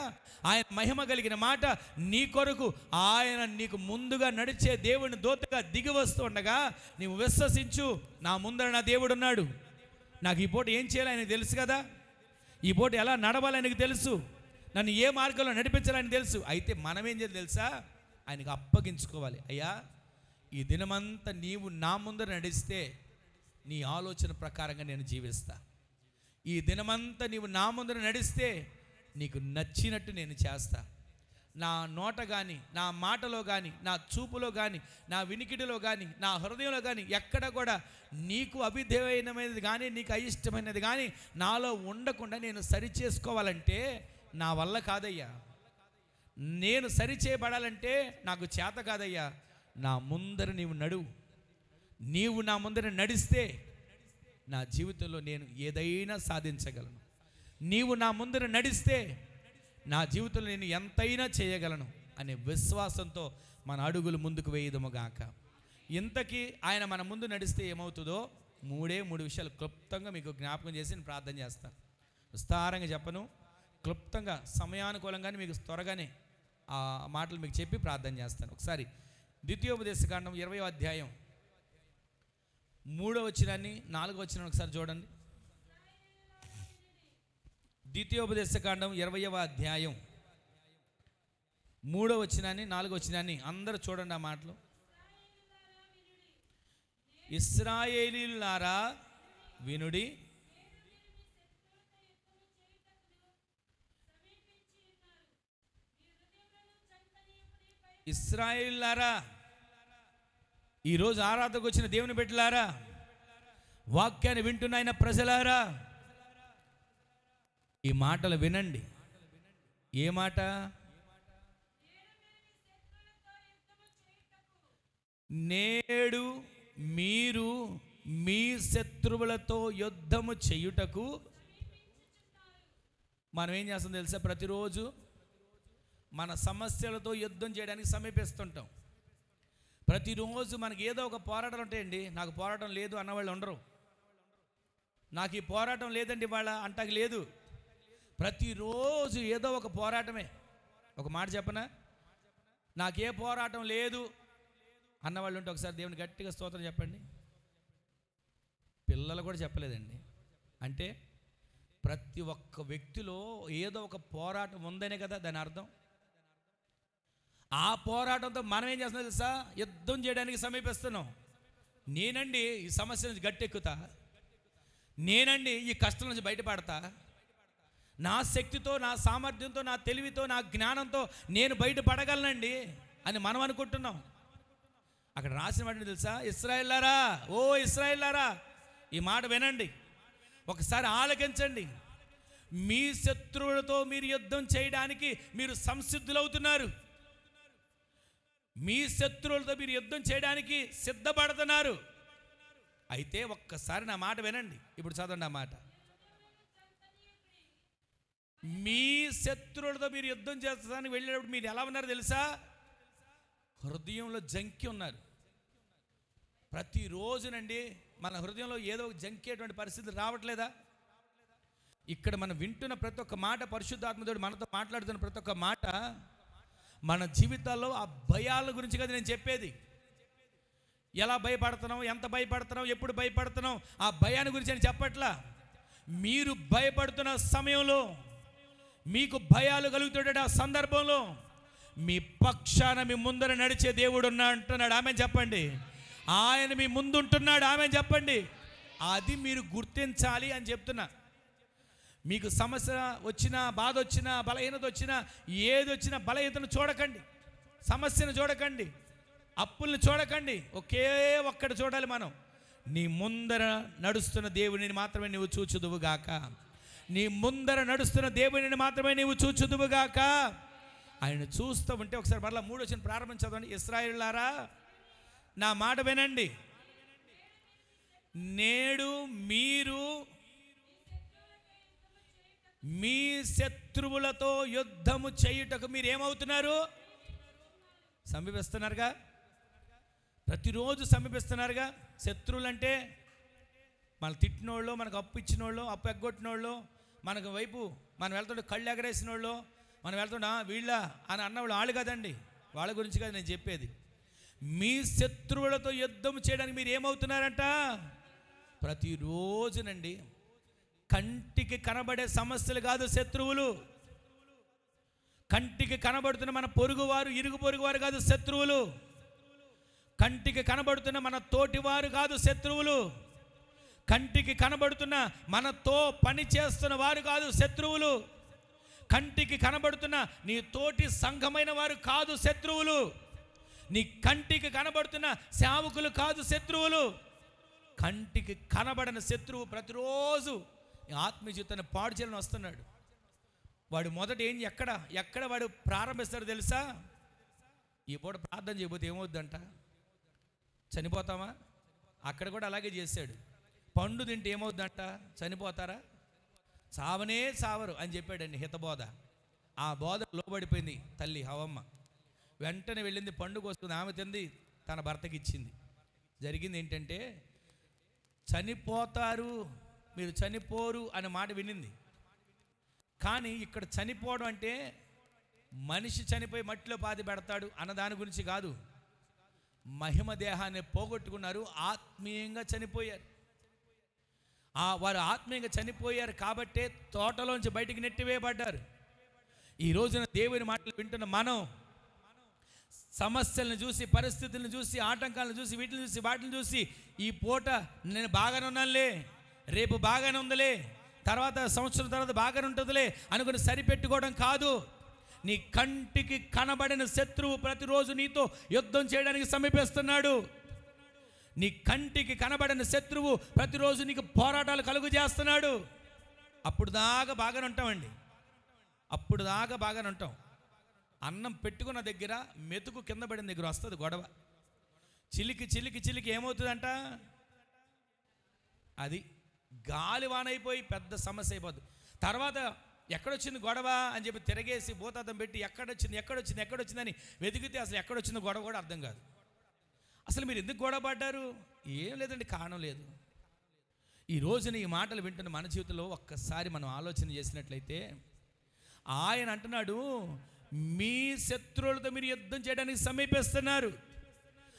ఆయన మహిమ కలిగిన మాట నీ కొరకు ఆయన నీకు ముందుగా నడిచే దేవుని దూతగా దిగి వస్తుండగా నీవు విశ్వసించు, నా ముందర నా దేవుడు ఉన్నాడు. నాకు ఈ పూట ఏం చేయాలి ఆయనకు తెలుసు కదా, ఈ పూట ఎలా నడవాలి ఆయనకు తెలుసు, నన్ను ఏ మార్గంలో నడిపించాలని తెలుసు. అయితే మనం ఏం చేయాలి తెలుసా? ఆయనకు అప్పగించుకోవాలి. అయ్యా ఈ దినమంతా నీవు నా ముందర నడిస్తే నీ ఆలోచన ప్రకారంగా నేను జీవిస్తా. ఈ దినమంతా నీవు నా ముందర నడిస్తే నీకు నచ్చినట్టు నేను చేస్తా. నా నోట కానీ, నా మాటలో కానీ, నా చూపులో కానీ, నా వినికిడిలో కానీ, నా హృదయంలో కానీ ఎక్కడ కూడా నీకు అభిధేయమైనది కానీ, నీకు అయిష్టమైనది కానీ నాలో ఉండకుండా నేను సరి చేసుకోవాలంటే నా వల్ల కాదయ్యా, నేను సరిచేయబడాలంటే నాకు చేత కాదయ్యా, నా ముందర నీవు నడువు, నీవు నా ముందర నడిస్తే నా జీవితంలో నేను ఏదైనా సాధించగలను, నీవు నా ముందర నడిస్తే నా జీవితంలో నేను ఎంతైనా చేయగలను అనే విశ్వాసంతో మన అడుగులు ముందుకు వేయదముగాక. ఇంతకీ ఆయన మన ముందు నడిస్తే ఏమవుతుందో మూడు విషయాలు క్లుప్తంగా మీకు జ్ఞాపకం చేసి నేను ప్రార్థన చేస్తాను. విస్తారంగా చెప్పను, క్లుప్తంగా సమయానుకూలంగానే మీకు త్వరగానే ఆ మాటలు మీకు చెప్పి ప్రార్థన చేస్తాను. ఒకసారి ద్వితీయోపదేశకాండం 20వ అధ్యాయం 3వ వచనాన్ని 4వ వచనాన్ని ఒకసారి చూడండి. ద్వితీయోపదేశకాండం 20వ అధ్యాయం 3వ వచనాన్ని 4వ వచనాన్ని అందరూ చూడండి. ఆ మాటలు, ఇశ్రాయేలీయులారా వినుడి, ఇశ్రాయేలీయులారా, ఈరోజు ఆరాధనకు వచ్చిన దేవుని బిడ్డలారా, వాక్యాన్ని వింటున్న ఆయన ప్రజలారా, ఈ మాటలు వినండి. ఏ మాట? నేడు మీరు మీ శత్రువులతో యుద్ధము చేయుటకు. మనం ఏం చేస్తాం తెలుసా? ప్రతిరోజు మన సమస్యలతో యుద్ధం చేయడానికి సమీపిస్తుంటాం. ప్రతిరోజు మనకి ఏదో ఒక పోరాటం ఉంటాయండి. నాకు పోరాటం లేదు అన్నవాళ్ళు ఉండరు. నాకు ఈ పోరాటం లేదండి వాళ్ళ అంటాకి లేదు. ప్రతిరోజు ఏదో ఒక పోరాటమే. ఒక మాట చెప్పనా, నాకే పోరాటం లేదు అన్నవాళ్ళు ఉంటే ఒకసారి దేవుని గట్టిగా స్తోత్రం చెప్పండి. పిల్లలు కూడా చెప్పలేదండి. అంటే ప్రతి ఒక్క వ్యక్తిలో ఏదో ఒక పోరాటం ఉందనే కదా దాని అర్థం. ఆ పోరాటంతో మనం ఏం చేస్తున్నాం తెలుసా? యుద్ధం చేయడానికి సమీపిస్తున్నాం. నేనండి ఈ సమస్య నుంచి గట్టెక్కుతా, నేనండి ఈ కష్టం నుంచి బయటపడతా, నా శక్తితో, నా సామర్థ్యంతో, నా తెలివితో, నా జ్ఞానంతో నేను బయటపడగలనండి అని మనం అనుకుంటున్నాం. అక్కడ రాసిన మాట తెలుసా? ఇశ్రాయేలులారా, ఓ ఇశ్రాయేలులారా, ఈ మాట వినండి, ఒకసారి ఆలకించండి. మీ శత్రువులతో మీరు యుద్ధం చేయడానికి మీరు సంసిద్ధులవుతున్నారు. మీ శత్రువులతో మీరు యుద్ధం చేయడానికి సిద్ధపడుతున్నారు. అయితే ఒక్కసారి నా మాట వినండి. ఇప్పుడు చదవండి ఆ మాట. మీ శత్రువులతో మీరు యుద్ధం చేస్తానికి వెళ్ళేటప్పుడు మీరు ఎలా ఉన్నారు తెలుసా? హృదయంలో జంకి ఉన్నారు. ప్రతిరోజునండి మన హృదయంలో ఏదో ఒక జంకేటువంటి పరిస్థితి రావట్లేదా? ఇక్కడ మనం వింటున్న ప్రతి ఒక్క మాట, పరిశుద్ధాత్మతోడు మనతో మాట్లాడుతున్న ప్రతి ఒక్క మాట మన జీవితాల్లో ఆ భయాల గురించి కదా నేను చెప్పేది. ఎలా భయపడుతున్నాం, ఎంత భయపడుతున్నాం, ఎప్పుడు భయపడుతున్నాం, ఆ భయాన్ని గురించి నేను చెప్పట్లా. మీరు భయపడుతున్న సమయంలో, మీకు భయాలు కలుగుతుంటే ఆ సందర్భంలో మీ పక్షాన మీ ముందర నడిచే దేవుడు అంటున్నాడు. ఆమె చెప్పండి. ఆయన మీ ముందు ఉంటున్నాడు. ఆమె చెప్పండి. అది మీరు గుర్తించాలి అని చెప్తున్నా. మీకు సమస్య వచ్చినా, బాధ వచ్చినా, బలహీనత వచ్చినా, ఏది వచ్చినా బలహీనతను చూడకండి, సమస్యను చూడకండి, అప్పుల్ని చూడకండి. ఒకే ఒక్కటి చూడాలి మనం. నీ ముందర నడుస్తున్న దేవునిని మాత్రమే నీవు చూచుదువుగాక. నీ ముందర నడుస్తున్న దేవునిని మాత్రమే నీవు చూచుదువుగాక. ఆయన చూస్తూ ఉంటే ఒకసారి మరలా 3వ వచనం ప్రారంభించదండి. ఇశ్రాయేలులారా, నా మాట వినండి. నేడు మీరు మీ శత్రువులతో యుద్ధము చేయుటకు మీరు ఏమవుతున్నారు? సమీపిస్తున్నారుగా. ప్రతిరోజు సమీపిస్తున్నారుగా. శత్రువులు అంటే మన తిట్టినోళ్ళు, మనకు అప్పు ఇచ్చినోళ్ళు, అప్పు ఎగ్గొట్టినోళ్ళు, మనకు వైపు మనం వెళ్తుంటే కళ్ళు ఎగరేసిన వాళ్ళు, మనం వెళ్తుంటే వీళ్ళ అని అన్నవాళ్ళు వాళ్ళు కదండి. వాళ్ళ గురించి కదా నేను చెప్పేది. మీ శత్రువులతో యుద్ధం చేయడానికి మీరు ఏమవుతున్నారంట? ప్రతిరోజునండి. కంటికి కనబడే సమస్యలు కాదు శత్రువులు. కంటికి కనబడుతున్న మన పొరుగువారు, ఇరుగు పొరుగువారు కాదు శత్రువులు. కంటికి కనబడుతున్న మన తోటివారు కాదు శత్రువులు. కంటికి కనబడుతున్న మనతో పని చేస్తున్న వారు కాదు శత్రువులు. కంటికి కనబడుతున్న నీ తోటి సంఘమైన వారు కాదు శత్రువులు. నీ కంటికి కనబడుతున్న సేవకులు కాదు శత్రువులు. కంటికి కనబడిన శత్రువు ప్రతిరోజు ఆత్మీయ జీవితాన్ని పాడు చేయాలని వస్తున్నాడు. వాడు మొదట ఎక్కడ వాడు ప్రారంభిస్తాడో తెలుసా? ఈ పూట ప్రార్థన చేయబోతే ఏమవుద్దంట? చనిపోతామా? అక్కడ కూడా అలాగే చేశాడు. పండు తింటే ఏమవుద్దంట? చనిపోతారా? చావనే చావరు అని చెప్పాడండి హితబోధ. ఆ బోధ లోబడిపోయింది తల్లి హవమ్మ. వెంటనే వెళ్ళింది, పండు కోసుకుంది, ఆమె తింది, తన భర్తకి ఇచ్చింది. జరిగింది ఏంటంటే, చనిపోతారు మీరు చనిపోరు అనే మాట వినింది. కానీ ఇక్కడ చనిపోవడం అంటే మనిషి చనిపోయి మట్టిలో పాతి పెడతాడు అన్న దాని గురించి కాదు. మహిమ దేహాన్ని పోగొట్టుకున్నారు, ఆత్మీయంగా చనిపోయారు. వారు ఆత్మీయంగా చనిపోయారు కాబట్టే తోటలోంచి బయటికి నెట్టివేయబడ్డారు. ఈ రోజున దేవుని మాటలు వింటున్న మనం సమస్యలను చూసి, పరిస్థితులను చూసి, ఆటంకాలను చూసి, వాటిని చూసి ఈ పూట నేను బాగానే ఉన్నానులే, రేపు బాగానే ఉందిలే, తర్వాత సంవత్సరం తర్వాత బాగానే ఉంటుందిలే అనుకుని సరిపెట్టుకోవడం కాదు. నీ కంటికి కనబడిన శత్రువు ప్రతిరోజు నీతో యుద్ధం చేయడానికి సమీపిస్తున్నాడు. నీ కంటికి కనబడిన శత్రువు ప్రతిరోజు నీకు పోరాటాలు కలుగు చేస్తున్నాడు. అప్పుడు దాకా బాగానే ఉంటామండి, అప్పుడు దాకా బాగానే ఉంటాం. అన్నం పెట్టుకున్న దగ్గర మెతుకు కింద పడిన దగ్గర వస్తుంది గొడవ. చిలికి చిలికి చిలికి ఏమవుతుందంట? అది గాలి వానైపోయి పెద్ద సమస్య అయిపోద్ది. తర్వాత ఎక్కడొచ్చింది గొడవ అని చెప్పి తిరగేసి భూతాతం పెట్టి ఎక్కడొచ్చిందని వెతికితే అసలు ఎక్కడొచ్చిందో గొడవ కూడా అర్థం కాదు. అసలు మీరు ఎందుకు గొడవ పడ్డారు? ఏం లేదండి, కారణం లేదు. ఈ రోజున ఈ మాటలు వింటున్న మన జీవితంలో ఒక్కసారి మనం ఆలోచన చేసినట్లయితే, ఆయన అంటున్నాడు, మీ శత్రువులతో మీరు యుద్ధం చేయడానికి సమీపిస్తున్నారు.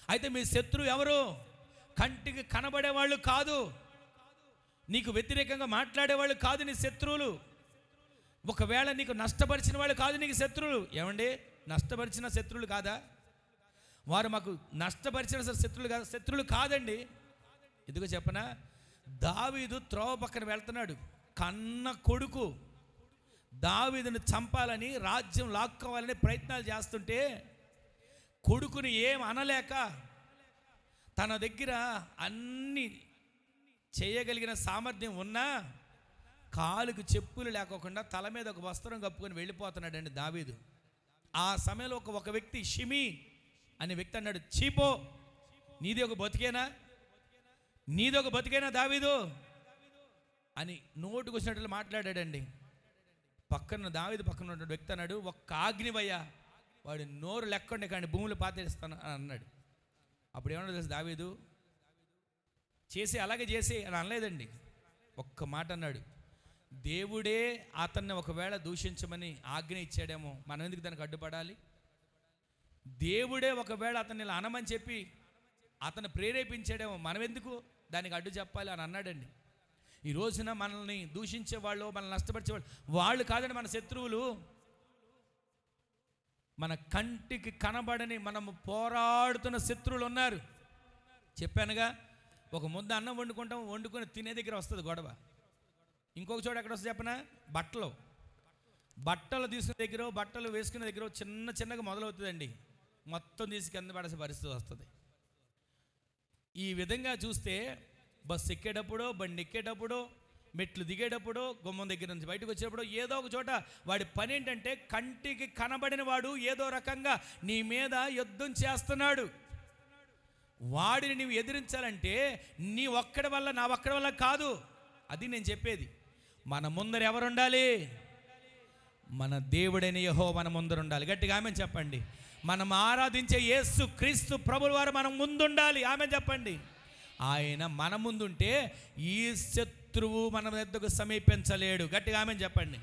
అయితే మీ శత్రువు ఎవరు? కంటికి కనబడేవాళ్ళు కాదు, నీకు వ్యతిరేకంగా మాట్లాడేవాళ్ళు కాదు నీ శత్రువులు. ఒకవేళ నీకు నష్టపరిచిన వాళ్ళు కాదు నీకు శత్రువులు. ఏమండి, నష్టపరిచిన శత్రువులు కాదా? వారు మాకు నష్టపరిచిన శత్రువులు కాదండి. ఎందుకో చెప్పనా? దావీదు త్రోవ పక్కన వెళ్తున్నాడు. కన్న కొడుకు దావీదును చంపాలని, రాజ్యం లాక్కోవాలని ప్రయత్నాలు చేస్తుంటే కొడుకుని ఏం అనలేక, తన దగ్గర అన్ని చేయగలిగిన సామర్థ్యం ఉన్నా కాలుకు చెప్పులు లేకోకుండా తల మీద ఒక వస్త్రం కప్పుకొని వెళ్ళిపోతున్నాడండి దావీదు. ఆ సమయంలో ఒక వ్యక్తి, షిమి అనే వ్యక్తి అన్నాడు, చీపో, నీది ఒక బతికేనా దావీదు అని నోటుకు వచ్చినట్లు మాట్లాడాడండి. దావీదు పక్కన ఉన్న వ్యక్తి అన్నాడు, ఒక్క ఆగ్నివయ్యా, వాడి నోరు లెక్కండి కానీ భూములు పాతేస్తాను అని అన్నాడు. అప్పుడు ఏమన్నా తెలుసు దావీదు? అలాగే చేసి అని అనలేదండి. ఒక్క మాట అన్నాడు, దేవుడే అతన్ని ఒకవేళ దూషించమని ఆజ్ఞ ఇచ్చాడేమో, మనం ఎందుకు దానికి అడ్డుపడాలి? దేవుడే ఒకవేళ అతన్ని ఇలా అనమని చెప్పి అతను ప్రేరేపించాడేమో, మనం ఎందుకు దానికి అడ్డు చెప్పాలి అని అన్నాడండి. ఈ రోజున మనల్ని దూషించేవాళ్ళు, మనల్ని నష్టపరిచేవాళ్ళు వాళ్ళు కాదండి మన శత్రువులు. మన కంటికి కనబడని మనము పోరాడుతున్న శత్రువులు ఉన్నారు. చెప్పానుగా, ఒక ముద్ద అన్నం వండుకొని తినే దగ్గర వస్తుంది గొడవ. ఇంకొక చోట ఎక్కడ వస్తుంది చెప్పనా? బట్టలు తీసుకునే దగ్గర, బట్టలు వేసుకునే దగ్గర చిన్నగా మొదలవుతుందండి, మొత్తం తీసి కింద పడేసే పరిస్థితి వస్తుంది. ఈ విధంగా చూస్తే బస్సు ఎక్కేటప్పుడు, బండి ఎక్కేటప్పుడు, మెట్లు దిగేటప్పుడు, గుమ్మం దగ్గర నుంచి బయటకు వచ్చేటప్పుడు ఏదో ఒక చోట వాడి పని ఏంటంటే, కంటికి కనబడిన వాడు ఏదో రకంగా నీ మీద యుద్ధం చేస్తున్నాడు. వాడిని నీవు ఎదిరించాలంటే నీ ఒక్కడి వల్ల, నా ఒక్కడి వల్ల కాదు. అది నేను చెప్పేది. మన ముందర ఎవరు ఉండాలి? మన దేవుడైన యెహోవా మన ముందర ఉండాలి. గట్టిగా ఆమేన్ చెప్పండి. మనం ఆరాధించే యేసు క్రీస్తు ప్రభుల వారు మనం ముందుండాలి. ఆమేన్ చెప్పండి. ఆయన మన ముందుంటే ఈ శత్రువు మన వద్దకు సమీపించలేడు. గట్టిగా ఆమేన్ చెప్పండి.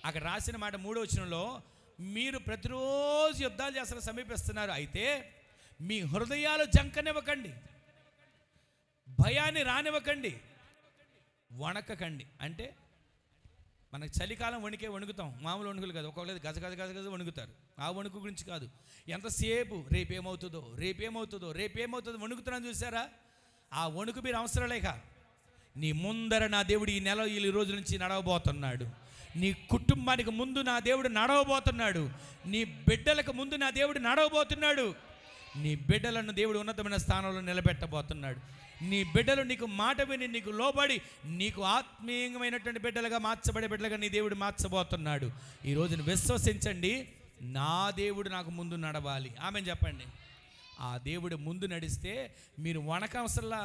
అక్కడ రాసిన మాట 3వ వచనంలో, మీరు ప్రతిరోజు యుద్ధాలు చేస్తున్న సమీపిస్తున్నారు, అయితే మీ హృదయాలు జంకనివ్వకండి, భయాన్ని రానివ్వకండి, వణకకండి. అంటే మనకు చలికాలం వణుకుతాం, మామూలు వణుకులు కాదు. ఒక్కొక్కలేదు గజ వణుకుతారు. ఆ వణుకు గురించి కాదు. ఎంతసేపు రేపేమవుతుందో వణుకుతున్నాను చూసారా? ఆ వణుకు మీరు అవసరం లేక, నీ ముందర నా దేవుడు ఈ నెల ఈ రోజు నుంచి నడవబోతున్నాడు. నీ కుటుంబానికి ముందు నా దేవుడు నడవబోతున్నాడు. నీ బిడ్డలకు ముందు నా దేవుడు నడవబోతున్నాడు. నీ బిడ్డలను దేవుడు ఉన్నతమైన స్థానంలో నిలబెట్టబోతున్నాడు. నీ బిడ్డలు నీకు మాట విని నీకు లోబడి నీకు ఆత్మీయమైనటువంటి బిడ్డలుగా మార్చబడే బిడ్డలుగా నీ దేవుడు మార్చబోతున్నాడు. ఈ రోజున విశ్వసించండి, నా దేవుడు నాకు ముందు నడవాలి. ఆమె చెప్పండి. ఆ దేవుడు ముందు నడిస్తే మీరు వణకవసరలా,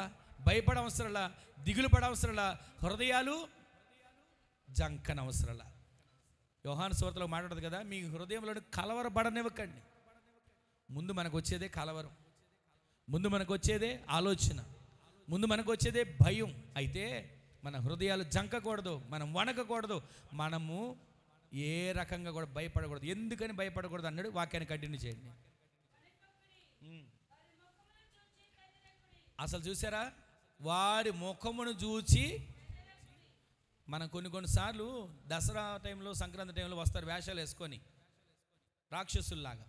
భయపడవసరలా, దిగులు పడవసరలా, హృదయాలు జంకనవసరలా. యోహాను సువార్తలో మాట్లాడదు కదా, మీ హృదయంలో కలవరపడనివ్వకండి. ముందు మనకు వచ్చేదే కలవరం, ముందు మనకు వచ్చేదే ఆలోచన, ముందు మనకు వచ్చేదే భయం. అయితే మన హృదయాలు జంకకూడదు, మనం వణకకూడదు, మనము ఏ రకంగా కూడా భయపడకూడదు. ఎందుకని భయపడకూడదు అన్నాడు. వాక్యాన్ని కంటిన్యూ చేయండి. అసలు చూసారా, వాడి ముఖమును చూచి మనం కొన్నిసార్లు దసరా టైంలో, సంక్రాంతి టైంలో వస్తారు వేషాలు వేసుకొని రాక్షసుల్లాగా.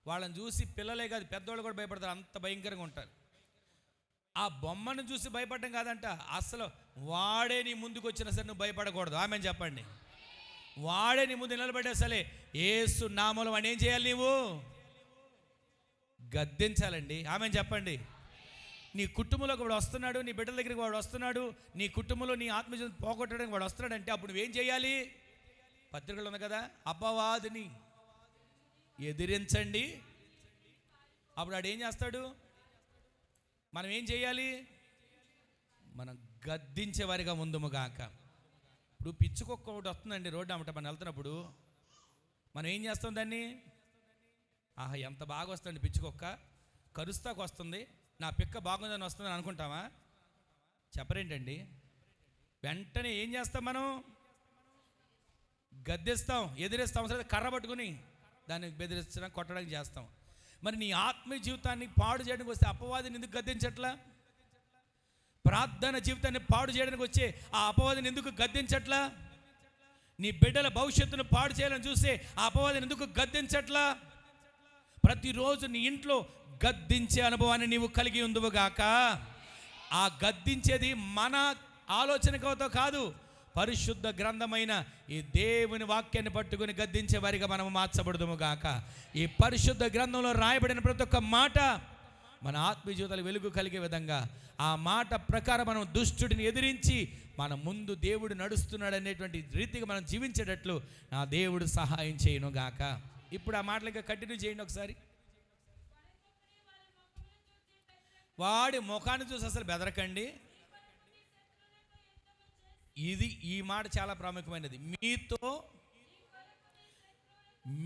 వాళ్ళని చూసి పిల్లలే కాదు పెద్దవాళ్ళు కూడా భయపడతారు, అంత భయంకరంగా ఉంటారు. ఆ బొమ్మను చూసి భయపడడం కాదంట, అసలు వాడే నీ ముందుకు వచ్చినా సరే నువ్వు భయపడకూడదు. ఆమె చెప్పండి. వాడే నీ ముందు నిలబడ్డా సరే యేసు నామములో వాడిని ఏం చేయాలి? నీవు గద్దించాలండి. ఆమె చెప్పండి. నీ కుటుంబంలోకి వాడు వస్తున్నాడు, నీ బిడ్డల దగ్గరికి వాడు వస్తున్నాడు, నీ కుటుంబంలో నీ ఆత్మజీవితం పోగొట్టడానికి వాడు వస్తున్నాడంటే అప్పుడు నువ్వేం చేయాలి? పత్రికలు ఉంది కదా, అపవాదిని ఎదిరించండి. అప్పుడు వాడు ఏం చేస్తాడు? మనం ఏం చేయాలి? మనం గద్దించేవారిగా ముందుముగాక. ఇప్పుడు పిచ్చుకొక్క ఒకటి వస్తుందండి రోడ్డు అమ్మట, మనం వెళ్తున్నప్పుడు మనం ఏం చేస్తాం దాన్ని? ఆహా ఎంత బాగా వస్తుంది పిచ్చుకొక్క, కరుస్తాకు వస్తుంది, నా పిక్క బాగుందని వస్తుందని అనుకుంటామా? చెప్పరేంటండి? వెంటనే ఏం చేస్తాం? మనం గద్దిస్తాం, ఎదిరిస్తాం, సరే కర్ర పట్టుకుని దాన్ని బెదిరించడం, కొట్టడానికి చేస్తాం. మరి నీ ఆత్మీయ జీవితాన్ని పాడు చేయడానికి వస్తే అపవాదిని ఎందుకు గద్దించట్లా? ప్రార్థన జీవితాన్ని పాడు చేయడానికి వచ్చే ఆ అపవాదిని ఎందుకు గద్దించట్లా? నీ బిడ్డల భవిష్యత్తును పాడు చేయాలని చూస్తే ఆ అపవాదిని ఎందుకు గద్దించట్లా? ప్రతిరోజు నీ ఇంట్లో గద్దించే అనుభవాన్ని నీవు కలిగి ఉందువుగాక. ఆ గద్దించేది మన ఆలోచనతో కాదు, పరిశుద్ధ గ్రంథమైన ఈ దేవుని వాక్యాన్ని పట్టుకుని గద్దించే వారిగా మనం మార్చబడదుము గాక. ఈ పరిశుద్ధ గ్రంథంలో రాయబడిన ప్రతి ఒక్క మాట మన ఆత్మీయ జీవితాలు వెలుగు కలిగే విధంగా, ఆ మాట ప్రకారం మనం దుష్టుడిని ఎదిరించి మన ముందు దేవుడు నడుస్తున్నాడు అనేటువంటి రీతిగా మనం జీవించేటట్లు నా దేవుడు సహాయం చేయను గాక. ఇప్పుడు ఆ మాటలకి కంటిన్యూ చేయండి ఒకసారి. వాడి ముఖాన్ని చూసి అసలు బెదరకండి. ఇది ఈ మాట చాలా ప్రాముఖ్యమైనది. మీతో,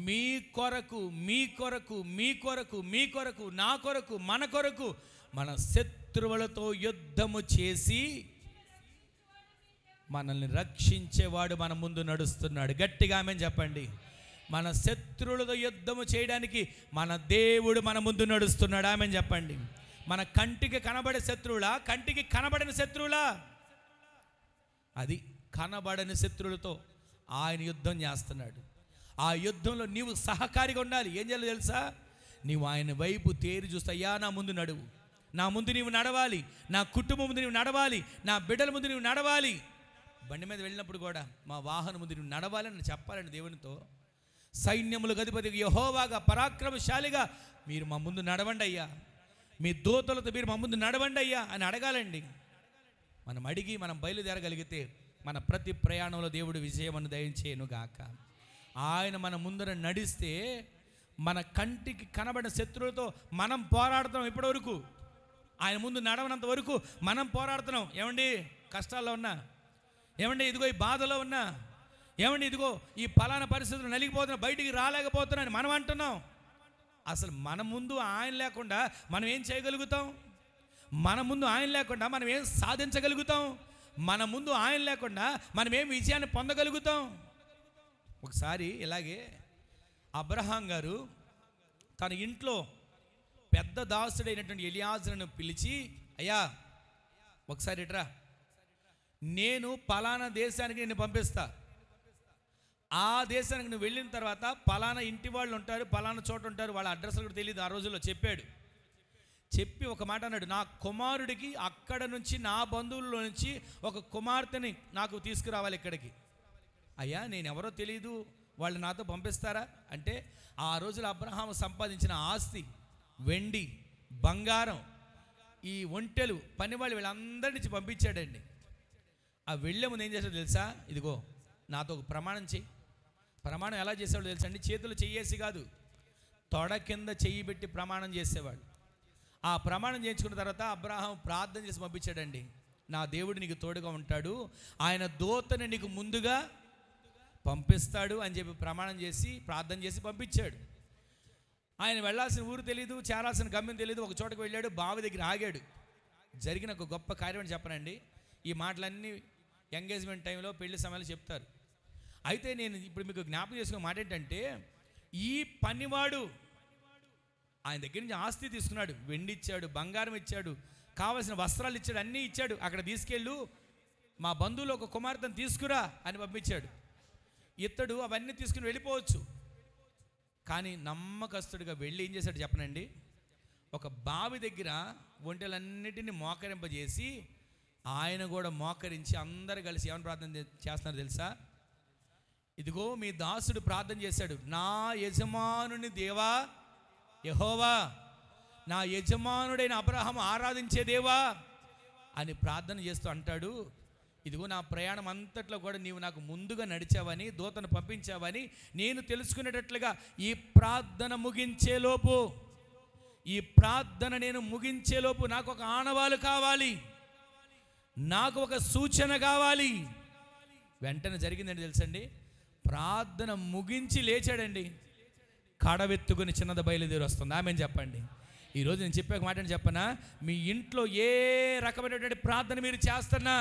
మీ కొరకు, మీ కొరకు, మీ కొరకు, మీ కొరకు, నా కొరకు, మన కొరకు, మన శత్రువులతో యుద్ధము చేసి మనల్ని రక్షించేవాడు మన ముందు నడుస్తున్నాడు. గట్టిగా ఆమేన్ చెప్పండి. మన శత్రువులతో యుద్ధము చేయడానికి మన దేవుడు మన ముందు నడుస్తున్నాడు. ఆమేన్ చెప్పండి. మన కంటికి కనబడే శత్రువులా, కంటికి కనబడని శత్రువులా? అది కనబడని శత్రువులతో ఆయన యుద్ధం చేస్తున్నాడు. ఆ యుద్ధంలో నీవు సహకారిగా ఉండాలి. ఏం చేయాలో తెలుసా? నీవు ఆయన వైపు తేరి చూస్తే, అయ్యా నా ముందు నడువు, నా ముందు నీవు నడవాలి, నా కుటుంబం ముందు నీవు నడవాలి, నా బిడ్డల ముందు నీవు నడవాలి. బండి మీద వెళ్ళినప్పుడు కూడా మా వాహనం ముందు నువ్వు నడవాలని చెప్పాలండి దేవునితో. సైన్యములకు అధిపతి యెహోవాగా, పరాక్రమశాలిగా మీరు మా ముందు నడవండి అయ్యా, మీ దూతలతో మీరు మా ముందు నడవండి అయ్యా అని అడగాలండి. మనం అడిగి మనం బయలుదేరగలిగితే మన ప్రతి ప్రయాణంలో దేవుడు విజయమును దయచేయును గాక. ఆయన మన ముందర నడిస్తే మన కంటికి కనబడిన శత్రువులతో మనం పోరాడుతున్నాం. ఇప్పటివరకు ఆయన ముందు నడవనంత వరకు మనం పోరాడుతున్నాం. ఏమండి కష్టాల్లో ఉన్నా, ఏమండి ఇదిగో ఈ బాధలో ఉన్నా, ఏమండి ఇదిగో ఈ ఫలానా పరిస్థితులు నలిగిపోతున్నా, బయటికి రాలేకపోతున్నా అని మనం అంటున్నాం. అసలు మన ముందు ఆయన లేకుండా మనం ఏం చేయగలుగుతాం? మన ముందు ఆయన లేకుండా మనం ఏం సాధించగలుగుతాం? మన ముందు ఆయన లేకుండా మనం ఏం విజయాన్ని పొందగలుగుతాం? ఒకసారి ఇలాగే అబ్రహాం గారు తన ఇంట్లో పెద్ద దాసుడైనటువంటి ఎలియాజరును పిలిచి, అయ్యా ఒకసారి ఇట్రా, నేను పలానా దేశానికి నిన్ను పంపిస్తా, ఆ దేశానికి నువ్వు వెళ్ళిన తర్వాత పలానా ఇంటి వాళ్ళు ఉంటారు, పలానా చోట ఉంటారు, వాళ్ళ అడ్రస్లు కూడా తెలియదు. ఆ రోజుల్లో చెప్పాడు. చెప్పి ఒక మాట అన్నాడు, నా కుమారుడికి అక్కడ నుంచి, నా బంధువుల్లో నుంచి ఒక కుమార్తెని నాకు తీసుకురావాలి ఇక్కడికి. అయ్యా నేను ఎవరో తెలియదు, వాళ్ళు నాతో పంపిస్తారా అంటే, ఆ రోజులు అబ్రహాము సంపాదించిన ఆస్తి వెండి, బంగారం, ఈ ఒంటెలు, పనివాళ్ళు వీళ్ళందరి నుంచి పంపించాడండి. ఆ వెళ్ళే ముందు ఏం చేశాడో తెలుసా? ఇదిగో నాతో ఒక ప్రమాణం చెయ్యి. ప్రమాణం ఎలా చేసేవాడు తెలుసా అండి? చేతులు చెయ్యేసి కాదు, తొడ కింద చెయ్యి పెట్టి ప్రమాణం చేసేవాడు. ఆ ప్రమాణం చేయించుకున్న తర్వాత అబ్రాహాం ప్రార్థన చేసి పంపించాడండి. నా దేవుడు నీకు తోడుగా ఉంటాడు, ఆయన దూతని నీకు ముందుగా పంపిస్తాడు అని చెప్పి ప్రమాణం చేసి ప్రార్థన చేసి పంపించాడు. ఆయన వెళ్ళాల్సిన ఊరు తెలియదు, చేరాల్సిన గమ్యం తెలియదు. ఒక చోటకు వెళ్ళాడు, బావి దగ్గర ఆగాడు. జరిగిన ఒక గొప్ప కార్యం అని చెప్పనండి. ఈ మాటలన్నీ ఎంగేజ్మెంట్ టైంలో, పెళ్లి సమయంలో చెప్తారు. అయితే నేను ఇప్పుడు మీకు జ్ఞాపకం చేసుకునే మాట ఏంటంటే, ఈ పనివాడు ఆయన దగ్గర నుంచి ఆస్తి తీసుకున్నాడు. వెండి ఇచ్చాడు, బంగారం ఇచ్చాడు, కావలసిన వస్త్రాలు ఇచ్చాడు, అన్నీ ఇచ్చాడు. అక్కడ తీసుకెళ్ళు, మా బంధువులు ఒక కుమార్తెను తీసుకురా అని పంపించాడు. ఇతడు అవన్నీ తీసుకుని వెళ్ళిపోవచ్చు. కానీ నమ్మకస్తుడిగా వెళ్ళి ఏం చేశాడు చెప్పనండి? ఒక బావి దగ్గర ఒంటెలన్నిటిని మోకరింపజేసి ఆయన కూడా మోకరించి అందరు కలిసి ఏమని ప్రార్థన చేస్తున్నారు తెలుసా? ఇదిగో మీ దాసుడు ప్రార్థన చేశాడు, నా యజమానుని దేవా యెహోవా, నా యజమానుడైన అబ్రహాము ఆరాధించే దేవా అని ప్రార్థన చేస్తూ అంటాడు, ఇదిగో నా ప్రయాణం అంతట్లో కూడా నీవు నాకు ముందుగా నడిచావని, దూతను పంపించావని నేను తెలుసుకునేటట్లుగా ఈ ప్రార్థన నేను ముగించేలోపు నాకు ఒక ఆనవాలు కావాలి, నాకు ఒక సూచన కావాలి. వెంటనే జరిగిందండి తెలుసండి, ప్రార్థన ముగించి లేచాడండి. కడవెత్తుకుని చిన్నది బయలుదేరి వస్తుంది. ఆమెను చెప్పండి. ఈరోజు నేను చెప్పే మాట అని చెప్పనా, మీ ఇంట్లో ఏ రకమైనటువంటి ప్రార్థన మీరు చేస్తున్నా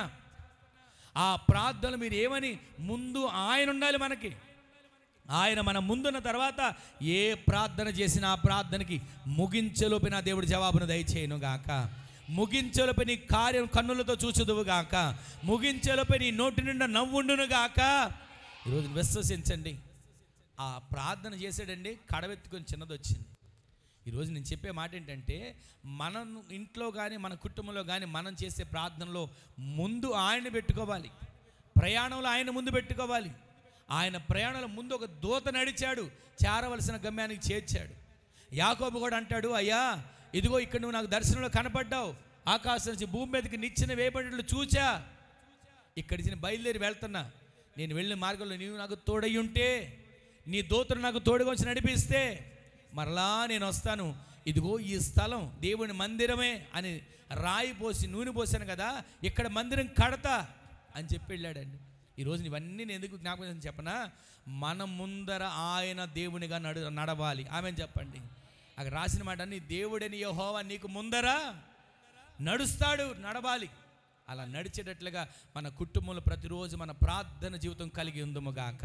ఆ ప్రార్థన మీరు ఏమని ముందు ఆయన ఉండాలి. మనకి ఆయన మన ముందున్న తర్వాత ఏ ప్రార్థన చేసినా ఆ ప్రార్థనకి ముగించేలోపే నా దేవుడు జవాబును దయచేయను గాక, ముగించేలోపే నీ కార్యం కన్నులతో చూచుదువు గాక, ముగించేలోపే నీ నోటి నిండా నవ్వుండును గాక. ఈరోజు విశ్వసించండి, ఆ ప్రార్థన చేసాడండి, కడవెత్తుకొని చిన్నది వచ్చింది. ఈరోజు నేను చెప్పే మాట ఏంటంటే, మనం ఇంట్లో కానీ మన కుటుంబంలో కానీ మనం చేసే ప్రార్థనలో ముందు ఆయన్ని పెట్టుకోవాలి. ప్రయాణంలో ఆయన ముందు పెట్టుకోవాలి. ఆయన ప్రయాణంలో ముందు ఒక దూత నడిచాడు, చేరవలసిన గమ్యానికి చేర్చాడు. యాకోబు కూడా అంటాడు, అయ్యా ఇదిగో ఇక్కడ నువ్వు నాకు దర్శనంలో కనపడ్డావు, ఆకాశం నుంచి భూమి మీదకి నిచ్చెన వేయబడినట్లు చూచా, ఇక్కడి నుంచి బయలుదేరి వెళ్తున్నా, నేను వెళ్ళిన మార్గంలో నీవు నాకు తోడై ఉంటే, నీ దూతను నాకు తోడుగా వచ్చి నడిపిస్తే మరలా నేను వస్తాను, ఇదిగో ఈ స్థలం దేవుని మందిరమే అని రాయి పోసి నూనె పోసాను కదా, ఇక్కడ మందిరం కడతా అని చెప్పి వెళ్ళాడండి. ఈరోజు ఇవన్నీ నేను ఎందుకు జ్ఞాపకం చెప్పనా, మన ముందర ఆయన దేవునిగా నడవాలి. ఆమెను చెప్పండి. అక్కడ రాసిన మాట, నీ దేవుడని యెహోవా నీకు ముందర నడుస్తాడు, నడవాలి. అలా నడిచేటట్లుగా మన కుటుంబంలో ప్రతిరోజు మన ప్రార్థన జీవితం కలిగి ఉందముగాక.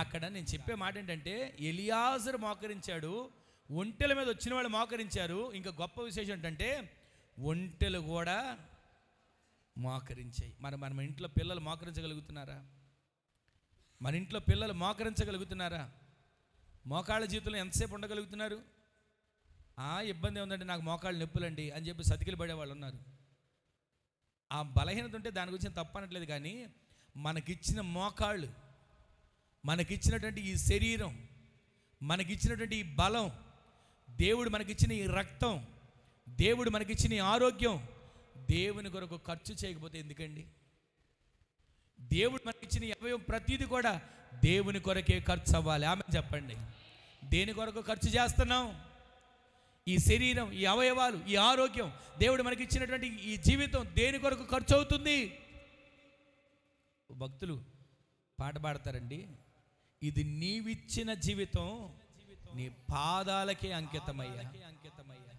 అక్కడ నేను చెప్పే మాట ఏంటంటే, ఎలియాజరు మోకరించాడు, ఒంటెల మీద వచ్చిన వాళ్ళు మోకరించారు. ఇంకా గొప్ప విశేషం ఏంటంటే, ఒంటెలు కూడా మోకరించాయి. మన ఇంట్లో పిల్లలు మోకరించగలుగుతున్నారా? మన ఇంట్లో పిల్లలు మోకరించగలుగుతున్నారా? మోకాళ్ళ జీవితంలో ఎంతసేపు ఉండగలుగుతున్నారు? ఇబ్బంది ఉందండి, నాకు మోకాళ్ళు నొప్పులండి అని చెప్పి సతికిలు పడే వాళ్ళు ఉన్నారు. ఆ బలహీనత ఉంటే దాని గురించి తప్పు అనట్లేదు, కానీ మనకిచ్చిన మోకాళ్ళు, మనకిచ్చినటువంటి ఈ శరీరం, మనకిచ్చినటువంటి ఈ బలం, దేవుడు మనకిచ్చిన ఈ రక్తం, దేవుడు మనకిచ్చిన ఈ ఆరోగ్యం దేవుని కొరకు ఖర్చు చేయకపోతే ఎందుకండి? దేవుడు మనకిచ్చిన ఈ అవయవం ప్రతిదీ కూడా దేవుని కొరకే ఖర్చు అవ్వాలి. ఆమె చెప్పండి. దేని కొరకు ఖర్చు చేస్తున్నాం? ఈ శరీరం, ఈ అవయవాలు, ఈ ఆరోగ్యం, దేవుడు మనకి ఇచ్చినటువంటి ఈ జీవితం దేని కొరకు ఖర్చు అవుతుంది? భక్తులు పాట పాడతారండి, ఇది నీవిచ్చిన జీవితం నీ పాదాలకే అంకితమయ్యా.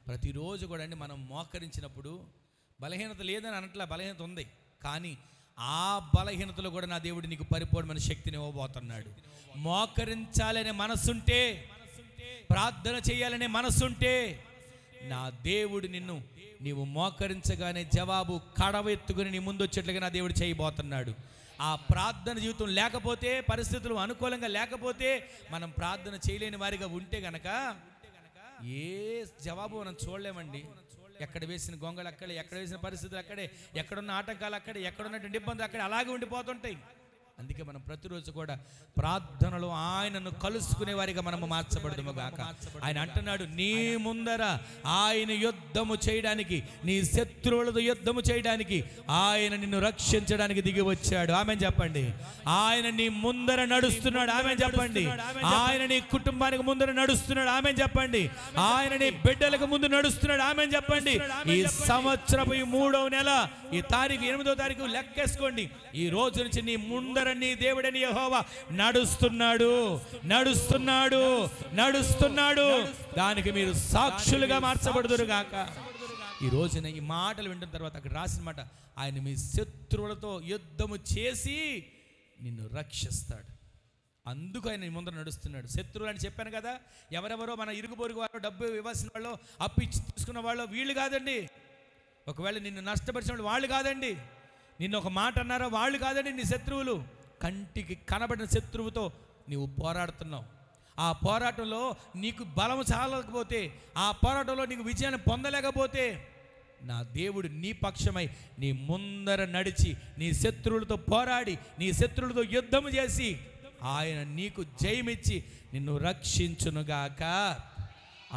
ప్రతిరోజు కూడా అండి మనం మోకరించినప్పుడు, బలహీనత లేదని అనట్లా, బలహీనత ఉంది, కానీ ఆ బలహీనతలో కూడా నా దేవుడు నీకు పరిపూర్ణమైన శక్తిని ఇవ్వబోతున్నాడు. మోకరించాలనే మనసుంటే, ప్రార్థన చేయాలనే మనసుంటే, నా దేవుడు నీవు మోకరించగానే జవాబు కడవెత్తుకుని నీ ముందు వచ్చేట్లుగా నా దేవుడు చేయబోతున్నాడు. ఆ ప్రార్థన జీవితం లేకపోతే, పరిస్థితులు అనుకూలంగా లేకపోతే, మనం ప్రార్థన చేయలేని వారిగా ఉంటే గనక ఏ జవాబు మనం చూడలేమండి. ఎక్కడ వేసిన గొంగళి అక్కడే, ఎక్కడ వేసిన పరిస్థితులు అక్కడే, ఎక్కడున్న ఆటంకాలు అక్కడే, ఎక్కడున్నటువంటి ఇబ్బందులు అక్కడే అలాగే ఉండిపోతుంటాయి. అందుకే మనం ప్రతిరోజు కూడా ప్రార్థనలో ఆయనను కలుసుకునే వారిగా మనము మార్చబడదుము గాక. ఆయన అంటున్నాడు, నీ ముందర ఆయన యుద్ధము చేయడానికి, నీ శత్రువులతో యుద్ధము చేయడానికి ఆయన నిన్ను రక్షించడానికి దిగి వచ్చాడు. ఆమేన్ చెప్పండి. ఆయన నీ ముందర నడుస్తున్నాడు. ఆమేన్ చెప్పండి. ఆయన నీ కుటుంబానికి ముందర నడుస్తున్నాడు. ఆమేన్ చెప్పండి. ఆయన నీ బిడ్డలకు ముందు నడుస్తున్నాడు. ఆమేన్ చెప్పండి. ఈ సంవత్సరపు ఈ 3వ నెల ఈ తారీఖు 8వ తారీఖు లెక్కేసుకోండి. ఈ రోజు నుంచి నీ ముందర నీ దేవుడని యెహోవా నడుస్తున్నాడు, నడుస్తున్నాడు, నడుస్తున్నాడు. దానికి మీరు సాక్షులుగా మార్చబడుదురు గాక. ఈ రోజున ఈ మాటలు వింటున్న తర్వాత అక్కడ రాసిన మాట, ఆయన మీ శత్రువులతో యుద్ధము చేసి నిన్ను రక్షిస్తాడు. అందుకు ఆయన నీ ముందర నడుస్తున్నాడు. శత్రువులు అని చెప్పాను కదా, ఎవరెవరో మన ఇరుగు పొరుగు వాళ్ళు, డబ్బు ఇవ్వాల్సిన వాళ్ళు, అప్పు ఇచ్చి తీసుకున్న వాళ్ళు, వీళ్ళు కాదండి. ఒకవేళ నిన్ను నష్టపరిచిన వాళ్ళు కాదండి. నిన్ను ఒక మాట అన్నారో వాళ్ళు కాదండి. నీ శత్రువులు, కంటికి కనబడిన శత్రువుతో నీవు పోరాడుతున్నావు. ఆ పోరాటంలో నీకు బలం చాలకపోతే, ఆ పోరాటంలో నీకు విజయాన్ని పొందలేకపోతే, నా దేవుడు నీ పక్షమై నీ ముందర నడిచి నీ శత్రువులతో పోరాడి నీ శత్రువులతో యుద్ధము చేసి ఆయన నీకు జయమిచ్చి నిన్ను రక్షించునుగాక.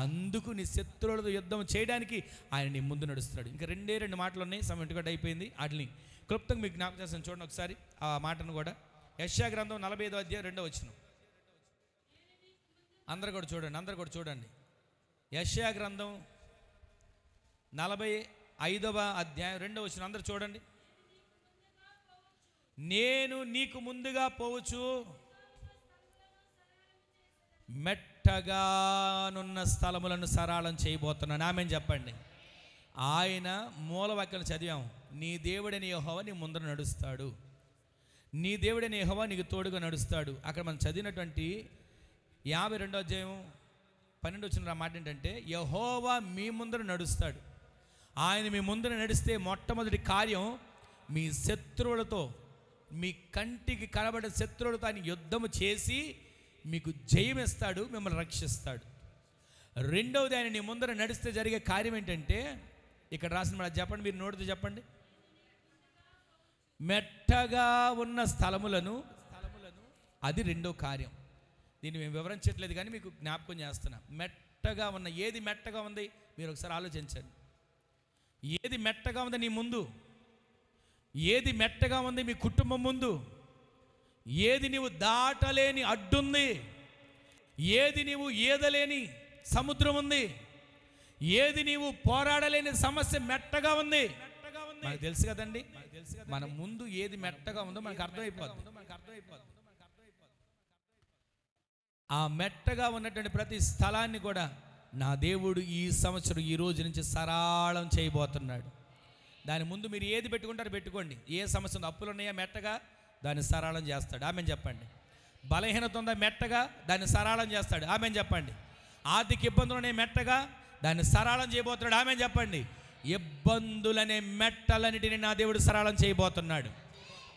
అందుకు నీ శత్రువులతో యుద్ధం చేయడానికి ఆయన నీ ముందు నడుస్తున్నాడు. ఇంకా 2 మాటలు ఉన్నాయి, సమయం ఇంటికట్టు అయిపోయింది. వాటిని క్లుప్తంగా మీకు జ్ఞాపకం చేస్తాను, చూడండి ఒకసారి ఆ మాటను కూడా. యెషయా గ్రంథం 45వ అధ్యాయం 2వ వచనం. అందరు కూడా చూడండి. యెషయా గ్రంథం 45వ అధ్యాయం 2వ వచనం. అందరు చూడండి. నేను నీకు ముందుగా పోవచ్చు, మెట్టగానున్న స్థలములను సరళం చేయబోతున్నాను. ఆమేన్ చెప్పండి. ఆయన మూలవాక్యాలు చదివాము. నీ దేవుడని యెహోవా నీ ముందర నడుస్తాడు, నీ దేవుడని యెహోవా నీకు తోడుగా నడుస్తాడు. అక్కడ మనం చదివినటువంటి 52వ అధ్యాయం 12వ వచనం మాట ఏంటంటే, యెహోవా మీ ముందర నడుస్తాడు. ఆయన మీ ముందర నడిస్తే మొట్టమొదటి కార్యం, మీ శత్రువులతో, మీ కంటికి కనబడే శత్రువులతో ఆయన యుద్ధము చేసి మీకు జయమిస్తాడు, మిమ్మల్ని రక్షిస్తాడు. రెండవది, ఆయన నీ ముందర నడిస్తే జరిగే కార్యం ఏంటంటే, ఇక్కడ రాసిన మాట చెప్పండి, మీరు నోటితో చెప్పండి. మెట్టగా ఉన్న స్థలములను, అది రెండో కార్యం. దీన్ని మేము వివరించట్లేదు కానీ మీకు జ్ఞాపకం చేస్తున్నా. మెట్టగా ఉన్న, ఏది మెట్టగా ఉంది మీరు ఒకసారి ఆలోచించండి. ఏది మెట్టగా ఉంది నీ ముందు? ఏది మెట్టగా ఉంది మీ కుటుంబం ముందు? ఏది నీవు దాటలేని అడ్డుంది? ఏది నీవు ఈదలేని సముద్రం ఉంది? ఏది నీవు పోరాడలేని సమస్య మెట్టగా ఉంది? మనకు తెలుసు కదండి. మన ముందు ఏది మెట్టగా ఉందో మనకు అర్థమైపోతుంది. ఆ మెట్టగా ఉన్నటువంటి ప్రతి స్థలాన్ని కూడా నా దేవుడు ఈ సంవత్సరం ఈ రోజు నుంచి సరళం చేయబోతున్నాడు. దాని ముందు మీరు ఏది పెట్టుకుంటారో పెట్టుకోండి. ఏ సమస్య ఉందో, అప్పులు ఉన్నాయా మెట్టగా, దాన్ని సరళం చేస్తాడు. ఆమెన్ చెప్పండి. బలహీనత ఉందా మెట్టగా, దాన్ని సరళం చేస్తాడు. ఆమెన్ చెప్పండి. ఆర్థిక ఇబ్బందులు ఉన్నాయి మెట్టగా, దాన్ని సరళం చేయబోతున్నాడు. ఆమెన్ చెప్పండి. ఇబ్బందులనే మెట్టలన్నిటిని నా దేవుడు సరళం చేయబోతున్నాడు.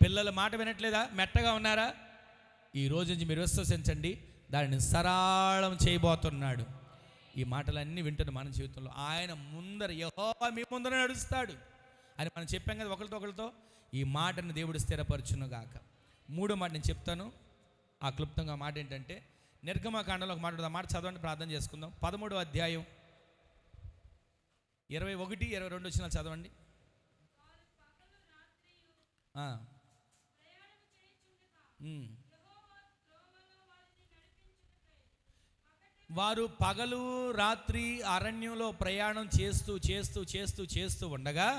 పిల్లల మాట వినట్లేదా? మెట్టగా ఉన్నారా? ఈ రోజు నుంచి మీరు విశ్వసించండి, దానిని సరళం చేయబోతున్నాడు. ఈ మాటలన్నీ వింటున్న మన జీవితంలో ఆయన ముందర, యెహోవా మీ ముందర నడుస్తాడు అని మనం చెప్పాం కదా ఒకరితో. ఈ మాటను దేవుడు స్థిరపరచునుగాక. 3వ మాట నేను చెప్తాను, ఆ క్లుప్తంగా మాట ఏంటంటే, నిర్గమకాండంలో ఒక మాట, ఆ మాట చదవండి, ప్రార్థన చేసుకుందాం. 13వ అధ్యాయం 21, 22 వచనాలు చదవండి. వారు పగలు రాత్రి అరణ్యంలో ప్రయాణం చేస్తూ ఉండగా,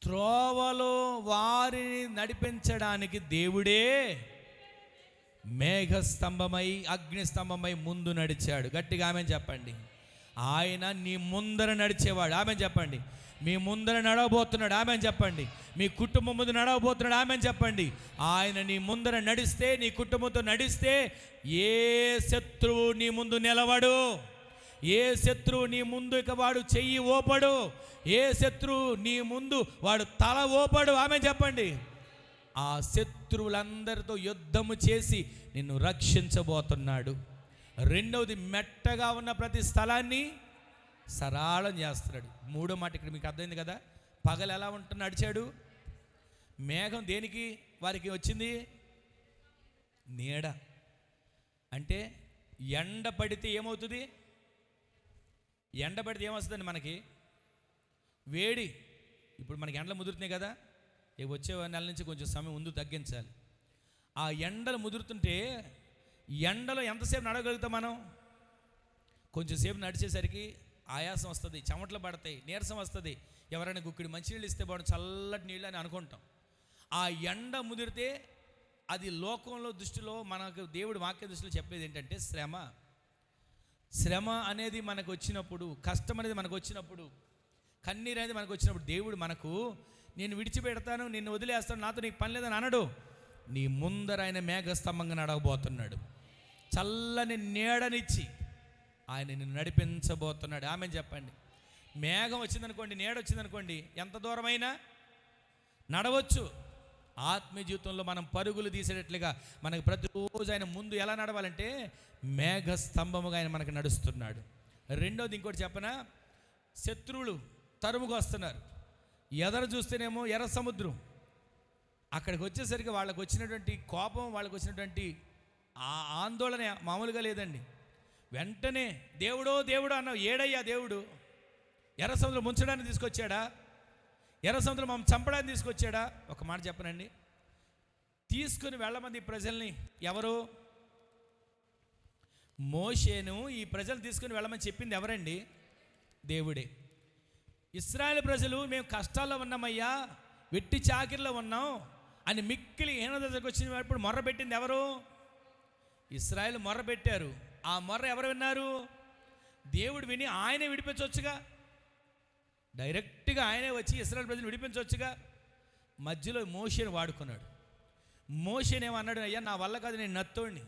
త్రోవలో వారిని నడిపించడానికి దేవుడే మేఘస్తంభమై అగ్నిస్తంభమై ముందు నడిచాడు. గట్టిగా ఆమెన్ చెప్పండి. ఆయన నీ ముందర నడిచేవాడు. ఆమెన్ చెప్పండి. మీ ముందర నడవబోతున్నాడు. ఆమెన్ చెప్పండి. మీ కుటుంబం ముందు నడవబోతున్నాడు. ఆమెన్ చెప్పండి. ఆయన నీ ముందర నడిస్తే, నీ కుటుంబంతో నడిస్తే, ఏ శత్రువు నీ ముందు నిలవడు. ఏ శత్రువు నీ ముందు ఇక వాడు చెయ్యి ఓపడు. ఏ శత్రువు నీ ముందు వాడు తల ఓపడు. ఆమెన్ చెప్పండి. ఆ శత్రువులందరితో యుద్ధము చేసి నిన్ను రక్షించబోతున్నాడు. రెండవది, మెట్టగా ఉన్న ప్రతి స్థలాన్ని సరళం చేస్తున్నాడు. 3వ మాట ఇక్కడ మీకు అర్థమైంది కదా. పగలు ఎలా నడిచాడు? మేఘం దేనికి వారికి వచ్చింది? నీడ. అంటే ఎండ పడితే ఏమవుతుంది? ఎండ పడితే ఏమొస్తుందండి మనకి? వేడి. ఇప్పుడు మనకి ఎండలు ముదురుతున్నాయి కదా, వచ్చే నెల నుంచి కొంచెం సమయం ముందు తగ్గించాలి. ఆ ఎండలు ముదురుతుంటే ఎండలో ఎంతసేపు నడవగలుగుతాం మనం? కొంచెం సేపు నడిచేసరికి ఆయాసం వస్తుంది, చెమటలు పడతాయి, నీరసం వస్తుంది. ఎవరైనా గుక్కిడి మంచినీళ్ళు ఇస్తే బాగుంది, చల్లటి నీళ్ళు అని అనుకుంటాం. ఆ ఎండ ముదిరితే అది లోకంలో దృష్టిలో, మనకు దేవుడి వాక్య దృష్టిలో చెప్పేది ఏంటంటే శ్రమ. శ్రమ అనేది మనకు వచ్చినప్పుడు, కష్టం అనేది మనకు వచ్చినప్పుడు, కన్నీరు అనేది మనకు వచ్చినప్పుడు దేవుడు మనకు, నేను విడిచిపెడతాను, నిన్ను వదిలేస్తాను, నాతో నీకు పని లేదని అనడు. నీ ముందర ఆయన మేఘస్తంభంగా నడవబోతున్నాడు. చల్లని నీడనిచ్చి ఆయన నిన్ను నడిపించబోతున్నాడు. ఆమె చెప్పండి. మేఘం వచ్చిందనుకోండి, నీడ వచ్చిందనుకోండి, ఎంత దూరమైనా నడవచ్చు. ఆత్మీయ జీవితంలో మనం పరుగులు తీసేటట్లుగా మనకు ప్రతిరోజు ఆయన ముందు ఎలా నడవాలంటే మేఘస్తంభముగా ఆయన మనకు నడుస్తున్నాడు. రెండోది ఇంకోటి చెప్పనా, శత్రువులు తరుముకు వస్తున్నారు. ఎదరు చూస్తేనేమో ఎర్ర సముద్రం. అక్కడికి వచ్చేసరికి వాళ్ళకు వచ్చినటువంటి కోపం, వాళ్ళకు వచ్చినటువంటి ఆ ఆందోళన మామూలుగా లేదండి. వెంటనే దేవుడో దేవుడు అన్నావు. ఏడయ్యా దేవుడు? ఎర్ర సముద్రం ముంచడానికి తీసుకొచ్చాడా? ఎర్ర సముద్రం మమ్మల్ని చంపడానికి తీసుకొచ్చాడా? ఒక మాట చెప్పనండి, తీసుకుని వెళ్ళమంది ఈ ప్రజల్ని ఎవరు? మోషేను ఈ ప్రజలు తీసుకుని వెళ్ళమని చెప్పింది ఎవరండి? దేవుడే. ఇశ్రాయేలు ప్రజలు మేము కష్టాల్లో ఉన్నామయ్యా, వెట్టి చాకిరిలో ఉన్నాం అని మిక్కిలి హీన దశకు వచ్చినప్పుడు మొర్ర పెట్టింది ఎవరు? ఇశ్రాయేలు మొర్ర పెట్టారు. ఆ మొర్ర ఎవరు విన్నారు? దేవుడు విని ఆయనే విడిపించవచ్చుగా, డైరెక్ట్గా ఆయనే వచ్చి ఇశ్రాయేలు ప్రజలు విడిపించవచ్చుగా. మధ్యలో మోషేని వాడుకున్నాడు. మోషేనేమన్నాడు? అయ్యా నా వల్ల కాదు, నేను నత్తోడిని,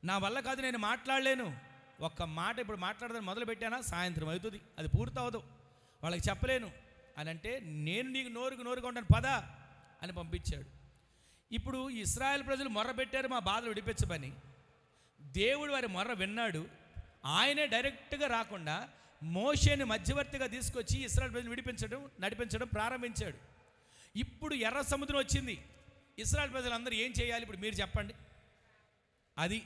నా వల్ల కాదు, నేను మాట్లాడలేను. ఒక్క మాట ఇప్పుడు మాట్లాడదని మొదలు పెట్టానా సాయంత్రం అవుతుంది, అది పూర్తవదు, వాళ్ళకి చెప్పలేను అని అంటే, నేను నీకు నోరుగా ఉంటాను పదా అని పంపించాడు. ఇప్పుడు ఇశ్రాయేల్ ప్రజలు మొర్ర పెట్టారు మా బాధలు విడిపించమని. దేవుడు వారి మొర్ర విన్నాడు. ఆయనే డైరెక్ట్గా రాకుండా మోషేని మధ్యవర్తిగా తీసుకొచ్చి ఇశ్రాయేల్ ప్రజలు నడిపించడం ప్రారంభించాడు. ఇప్పుడు ఎర్ర సముద్రం వచ్చింది. ఇశ్రాయేల్ ప్రజలందరూ ఏం చేయాలి ఇప్పుడు మీరు చెప్పండి? అది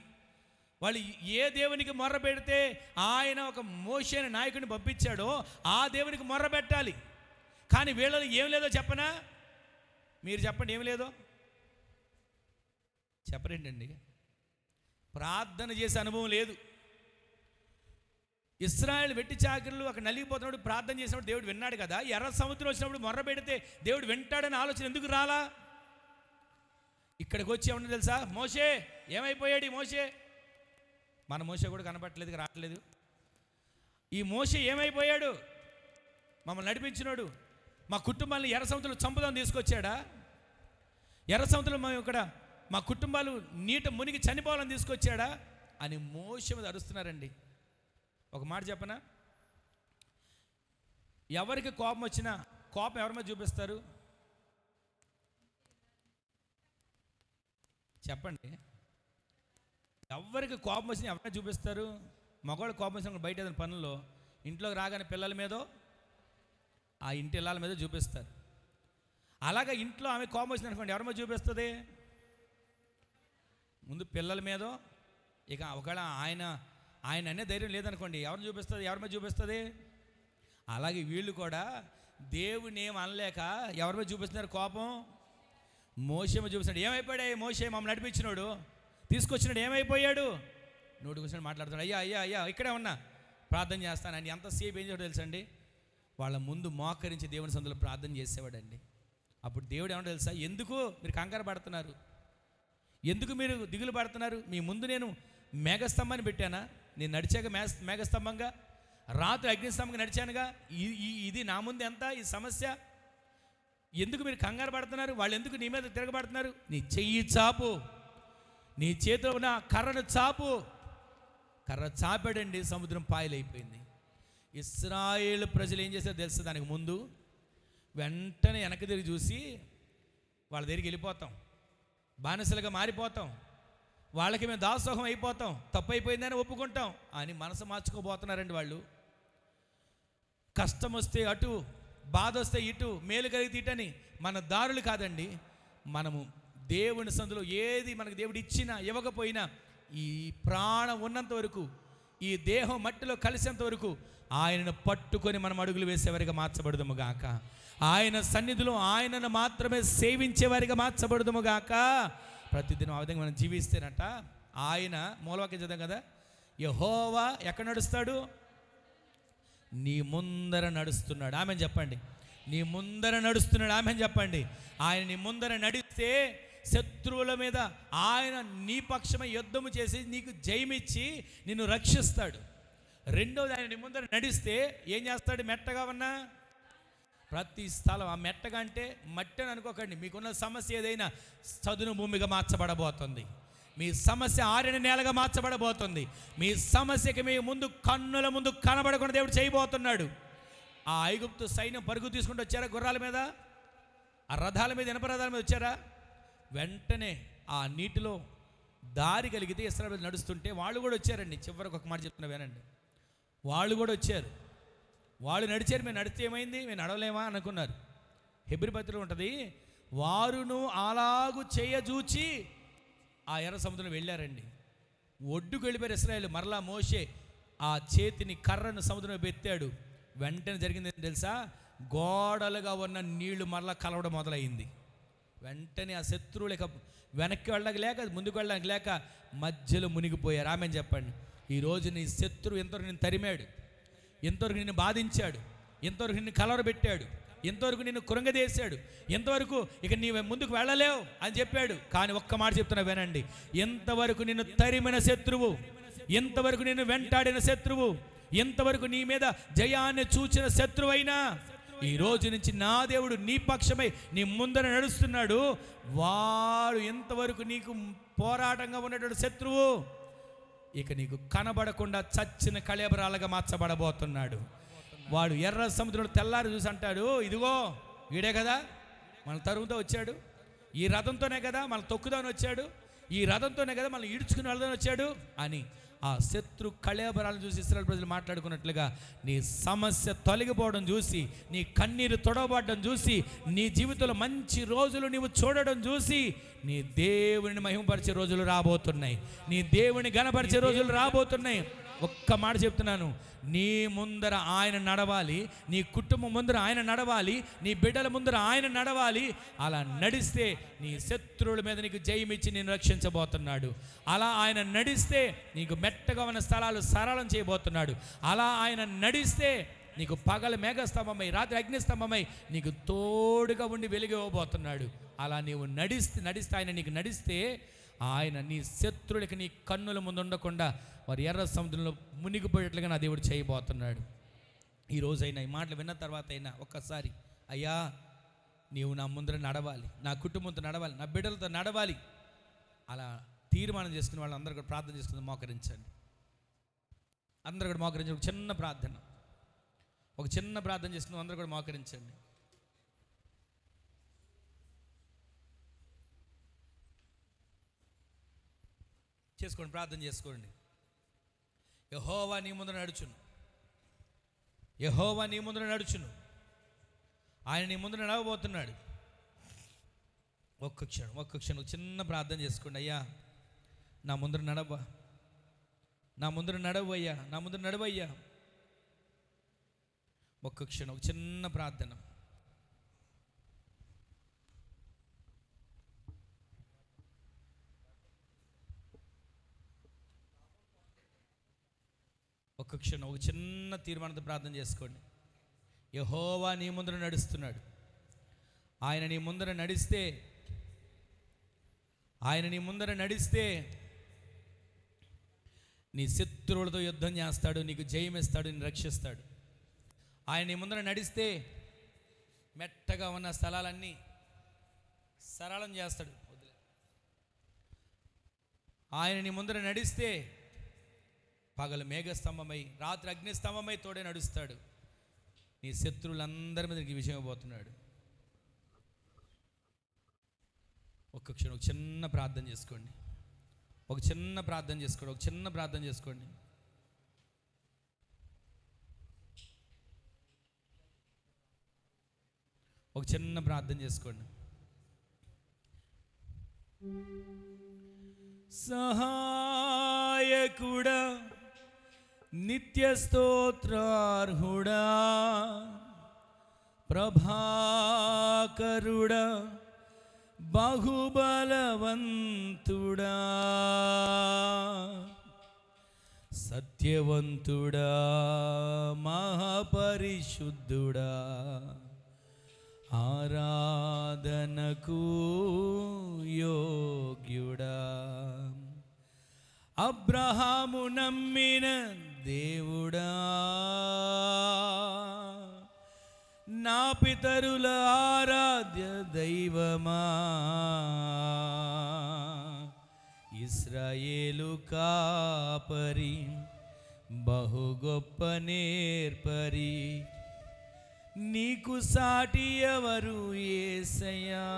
వాళ్ళు ఏ దేవునికి మొర్ర పెడితే ఆయన ఒక మోషేని నాయకుడిని పంపించాడో ఆ దేవునికి మొర్ర పెట్టాలి. కానీ వీళ్ళలో ఏం లేదో చెప్పనా? మీరు చెప్పండి, ఏం లేదో చెప్పరేంటండి? ప్రార్థన చేసే అనుభవం లేదు. ఇశ్రాయేలు వెట్టి చాకిరీలు అక్కడ నలిగిపోతున్నప్పుడు ప్రార్థన చేసినప్పుడు దేవుడు విన్నాడు కదా. ఎర్ర సముద్రం వచ్చినప్పుడు మొర్ర పెడితే దేవుడు వింటాడని ఆలోచన ఎందుకు రాలా? ఇక్కడికి వచ్చి ఏమన్నా తెలుసా? మోషే ఏమైపోయాడు? ఈ మోషే, మన మోషే కూడా కనపట్లేదు, రావట్లేదు. ఈ మోషే ఏమైపోయాడు? మమ్మల్ని నడిపించినాడు, మా కుటుంబాలను ఎర్ర సముద్రంలో చంపుదాం తీసుకొచ్చాడా? ఎర్ర సముద్రంలో మేము ఇక్కడ మా కుటుంబాలు నీట మునిగి చనిపోవాలని తీసుకొచ్చాడా అని మోషే మీద అరుస్తున్నారండి. ఒక మాట చెప్పనా, ఎవరికి కోపం వచ్చినా కోపం ఎవరి మీద చూపిస్తారు చెప్పండి? ఎవరికి కోపం వచ్చినా ఎవరైనా చూపిస్తారు? మగవాళ్ళు కోపం వచ్చిన బయట ఏదైనా పనుల్లో, ఇంట్లోకి రాగానే పిల్లల మీదో ఆ ఇంటి ఇళ్ళ మీద చూపిస్తారు. అలాగే ఇంట్లో ఆమె కోపం వచ్చింది అనుకోండి, ఎవరి మీద చూపిస్తుంది? ముందు పిల్లల మీదో, ఇక ఒకవేళ ఆయన అనే ధైర్యం లేదనుకోండి, ఎవరిని చూపిస్తుంది? ఎవరి మీద చూపిస్తుంది? అలాగే వీళ్ళు కూడా దేవుని ఏం అనలేక ఎవరి మీద చూపిస్తున్నారు కోపం? మోషే మీద చూపిస్తున్నాడు. ఏమైపోయాడు మోషే? మమ్మల్ని నడిపించినాడు, తీసుకొచ్చినాడు, ఏమైపోయాడు? నోటికి వచ్చినాడు మాట్లాడుతున్నాడు. అయ్యా అయ్యా అయ్యా ఇక్కడే ఉన్నా, ప్రార్థన చేస్తాను అని. ఎంతసేపు ఏం చేయడం తెలుసండి? వాళ్ళ ముందు మోకరించి దేవుని సందులో ప్రార్థన చేసేవాడండి. అప్పుడు దేవుడు ఏమన్నా తెలుసా? ఎందుకు మీరు కంగారు పడుతున్నారు? ఎందుకు మీరు దిగులు పడుతున్నారు? మీ ముందు నేను మేఘస్తంభాన్ని పెట్టానా? నేను నడిచాక మేఘస్తంభంగా, రాత్రి అగ్నిస్తంభంగా నడిచానుగా. ఇది నా ముందు ఎంత ఈ సమస్య? ఎందుకు మీరు కంగారు పడుతున్నారు? వాళ్ళు ఎందుకు నీ మీద తిరగబడుతున్నారు? నీ చెయ్యి చాపు, నీ చేతిలో ఉన్న కర్రను చాపు. కర్ర చాపాడండి, సముద్రం పాయలైపోయింది. ఇశ్రాయేలు ప్రజలు ఏం చేశారో తెలుసు? దానికి ముందు వెంటనే వెనక్కి తిరిగి చూసి వాళ్ళ దగ్గరికి వెళ్ళిపోతాం, బానిసలుగా మారిపోతాం, వాళ్ళకి మేము దాసోహం అయిపోతాం, తప్పు అయిపోయిందని ఒప్పుకుంటాం అని మనసు మార్చుకోబోతున్నారండి వాళ్ళు. కష్టం వస్తే అటు, బాధ వస్తే ఇటు, మేలు కలిగితే ఇటని మన దారులు కాదండి. మనము దేవుని సందులో ఏది మనకు దేవుడు ఇచ్చినా ఇవ్వకపోయినా ఈ ప్రాణం ఉన్నంత వరకు, ఈ దేహం మట్టిలో కలిసేంత వరకు ఆయనను పట్టుకొని మనం అడుగులు వేసేవారిగా మార్చబడదుము గాక. ఆయన సన్నిధిలో ఆయనను మాత్రమే సేవించేవారిగా మార్చబడదుము గాక. ప్రతిదినం ఆ విధంగా మనం జీవిస్తేనట ఆయన మూలవాక్యం చదివాం కదా, యెహోవా ఎక్కడ నడుస్తాడు? నీ ముందర నడుస్తున్నాడు. ఆమెను చెప్పండి. నీ ముందర నడుస్తున్నాడు. ఆమెను చెప్పండి. ఆయన నీ ముందర నడిస్తే శత్రువుల మీద ఆయన నీ పక్షమై యుద్ధము చేసి నీకు జయమిచ్చి నిన్ను రక్షిస్తాడు. రెండోది, ఆయన నీ ముందర నడిస్తే ఏం చేస్తాడు? మెట్టగా ఉన్నా ప్రతి స్థలం, ఆ మెట్టగా అంటే మట్టి అని అనుకోకండి. మీకున్న సమస్య ఏదైనా చదును భూమిగా మార్చబడబోతుంది. మీ సమస్య ఆరిన నేలగా మార్చబడబోతుంది. మీ సమస్యకి మీ ముందు కన్నుల ముందు కనబడకుండా దేవుడు చేయబోతున్నాడు. ఆ ఐగుప్తు సైన్యం పరుగు తీసుకుంటూ వచ్చారా? గుర్రాల మీద, ఆ రథాల మీద, ఇనప రథాల మీద వచ్చారా? వెంటనే ఆ నీటిలో దారి కలిగితే ఇశ్రాయేలు నడుస్తుంటే వాళ్ళు కూడా వచ్చారండి. చివరికి ఒక మాట చెప్తున్నా వినండి. వాళ్ళు కూడా వచ్చారు. వాళ్ళు నడిచారు. మేము నడిస్తే ఏమైంది? మేము నడవలేమా అనుకున్నారు. హెబ్రీ పత్రికలో ఉంటుంది, వారును అలాగు చేయజూచి ఆ ఎర్ర సముద్రంలో వెళ్ళారండి. ఒడ్డుకు వెళ్ళిపోయారు ఇశ్రాయేలు. మరలా మోషే ఆ చేతిని కర్రను సముద్రంలో పెట్టాడు. వెంటనే జరిగింది తెలుసా? గోడలుగా ఉన్న నీళ్లు మరలా కలవడం మొదలైంది. వెంటనే ఆ శత్రువులు ఇక వెనక్కి వెళ్ళడానికి లేక, ముందుకు వెళ్ళడానికి లేక మధ్యలో మునిగిపోయారు. ఆమెను చెప్పండి. ఈరోజు నీ శత్రువు ఎంతవరకు నిన్ను తరిమాడు, ఎంతవరకు నిన్ను బాధించాడు, ఎంతవరకు నిన్ను కలవరబెట్టాడు, ఎంతవరకు నిన్ను కృంగదీశాడు, ఎంతవరకు ఇక నీవు ముందుకు వెళ్ళలేవు అని చెప్పాడు. కానీ ఒక్క మాట చెప్తున్నా వినండి. ఎంతవరకు నిన్ను తరిమిన శత్రువు, ఎంతవరకు నిన్ను వెంటాడిన శత్రువు, ఎంతవరకు నీ మీద జయాన్ని చూచిన శత్రువైనా ఈ రోజు నుంచి నా దేవుడు నీ పక్షమై నీ ముందర నడుస్తున్నాడు. వాడు ఎంతవరకు నీకు పోరాటంగా ఉన్నటువంటి శత్రువు ఇక నీకు కనబడకుండా చచ్చిన కళేబరాలుగా మార్చబడబోతున్నాడు. వాడు ఎర్ర సముద్రంలో తెల్లారి చూసి అంటాడు, ఇదిగో వీడే కదా మన తరుముతో వచ్చాడు, ఈ రథంతోనే కదా మన తొక్కుదాని వచ్చాడు, ఈ రథంతోనే కదా మనం ఈడ్చుకుని వెళ్దాని వచ్చాడు అని ఆ శత్రు కళేబరాలను చూసి ఇశ్రాయేలు ప్రజలు మాట్లాడుకున్నట్లుగా నీ సమస్య తొలగిపోవడం చూసి, నీ కన్నీరు తొడవబడడం చూసి, నీ జీవితంలో మంచి రోజులు నీవు చూడడం చూసి నీ దేవుని మహిమపరిచే రోజులు రాబోతున్నాయి. నీ దేవుని ఘనపరిచే రోజులు రాబోతున్నాయి. ఒక్క మాట చెప్తున్నాను, నీ ముందర ఆయన నడవాలి, నీ కుటుంబం ముందర ఆయన నడవాలి, నీ బిడ్డల ముందర ఆయన నడవాలి. అలా నడిస్తే నీ శత్రువుల మీద నీకు జయమిచ్చి నేను రక్షించబోతున్నాడు. అలా ఆయన నడిస్తే నీకు మెట్టగా ఉన్న స్థలాలు సరళం చేయబోతున్నాడు. అలా ఆయన నడిస్తే నీకు పగల మేఘస్తంభమై, రాత్రి అగ్నిస్తంభమై నీకు తోడుగా ఉండి వెలిగివ్వబోతున్నాడు. అలా నీవు నడిస్తే ఆయన నీకు నడిస్తే ఆయన నీ శత్రువులకి నీ కన్నుల ముందు ఉండకుండా వారు ఎర్ర సముద్రంలో మునిగిపోయేట్లుగా నా దేవుడు చేయబోతున్నాడు. ఈరోజైనా ఈ మాటలు విన్న తర్వాత అయినా ఒక్కసారి, అయ్యా నీవు నా ముందర నడవాలి, నా కుటుంబంతో నడవాలి, నా బిడ్డలతో నడవాలి, అలా తీర్మానం చేసుకుని వాళ్ళందరూ కూడా ప్రార్థన చేసుకుని మోకరించండి. అందరూ కూడా మోకరించండి. ఒక చిన్న ప్రార్థన చేసుకుని అందరూ కూడా మోకరించండి. చేసుకోండి, ప్రార్థన చేసుకోండి. యెహోవా నీ ముందర నడుచును, యెహోవా నీ ముందర నడుచును, ఆయన నీ ముందర నడవబోతున్నాడు. ఒక్క క్షణం చిన్న ప్రార్థన చేసుకోండి. అయ్యా నా ముందర నడవయ్యా, నా ముందర నడవయ్యా. ఒక్క క్షణం ఒక చిన్న ప్రార్థన. ఒక్క క్షణం ఒక చిన్న తీర్మానంతో ప్రార్థన చేసుకోండి. యెహోవా నీ ముందర నడుస్తున్నాడు. ఆయన నీ ముందర నడిస్తే నీ శత్రువులతో యుద్ధం చేస్తాడు, నీకు జయమిస్తాడు, నిన్ను రక్షిస్తాడు. ఆయన నీ ముందర నడిస్తే మెట్టగా ఉన్న స్థలాలన్నీ సరళం చేస్తాడు. ఆయన నీ ముందర నడిస్తే పగలు మేఘస్తంభమై, రాత్రి అగ్నిస్తంభమై తోడే నడుస్తాడు. నీ శత్రువులందరి మీద నీకు విజయం ఇవ్వబోతున్నాడు. ఒక్క క్షణం ఒక చిన్న ప్రార్థన చేసుకోండి. ఒక చిన్న ప్రార్థన చేసుకోండి. ఒక చిన్న ప్రార్థన చేసుకోండి. సహాయకుడా, నిత్య స్తోత్రార్హుడా, ప్రభాకరుడా, బహుబలవంతుడా, సత్యవంతుడా, మహాపరిశుద్ధుడా, ఆరాధనకు యోగ్యుడా, అబ్రహాము నమ్మిన దేవుడా, నా పితరుల ఆరాధ్య దైవమా, ఇశ్రాయేలు కాపరి, బహు గొప్ప నేర్పరి, నీకు సాటి ఎవరు యేసయ్యా.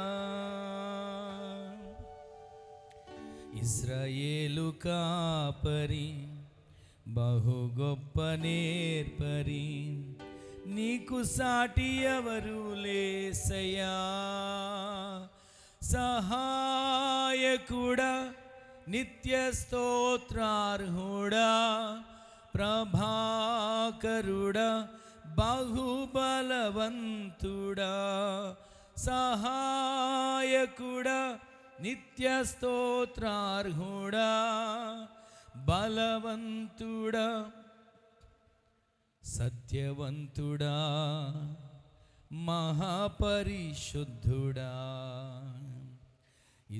ఇశ్రాయేలు కాపరి, బహు గొప్ప నేర్పరి, నీకు సాటి ఎవరు లేసయ్యా. సహాయకుడా, నిత్య స్తోత్రార్హుడా, ప్రభాకరుడా, బహుబలవంతుడా, సహాయకుడా, నిత్య స్తోత్రార్హుడా, బలవంతుడా, సత్యవంతుడా, మహాపరిశుద్ధుడా,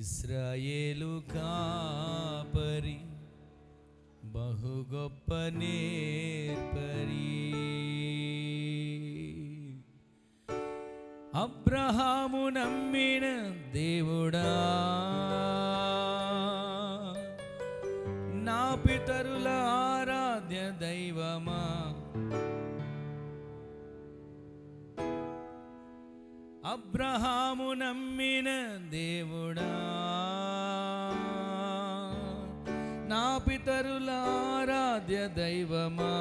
ఇశ్రాయేలు కాపరి, బహు గొప్ప నేర్పరి, అబ్రహాము నమ్మిన దేవుడా, నా పితరుల ఆరాధ్య దైవమా, అబ్రహాము నమ్మిన దేవుడా, నా పితరుల ఆరాధ్య దైవమా,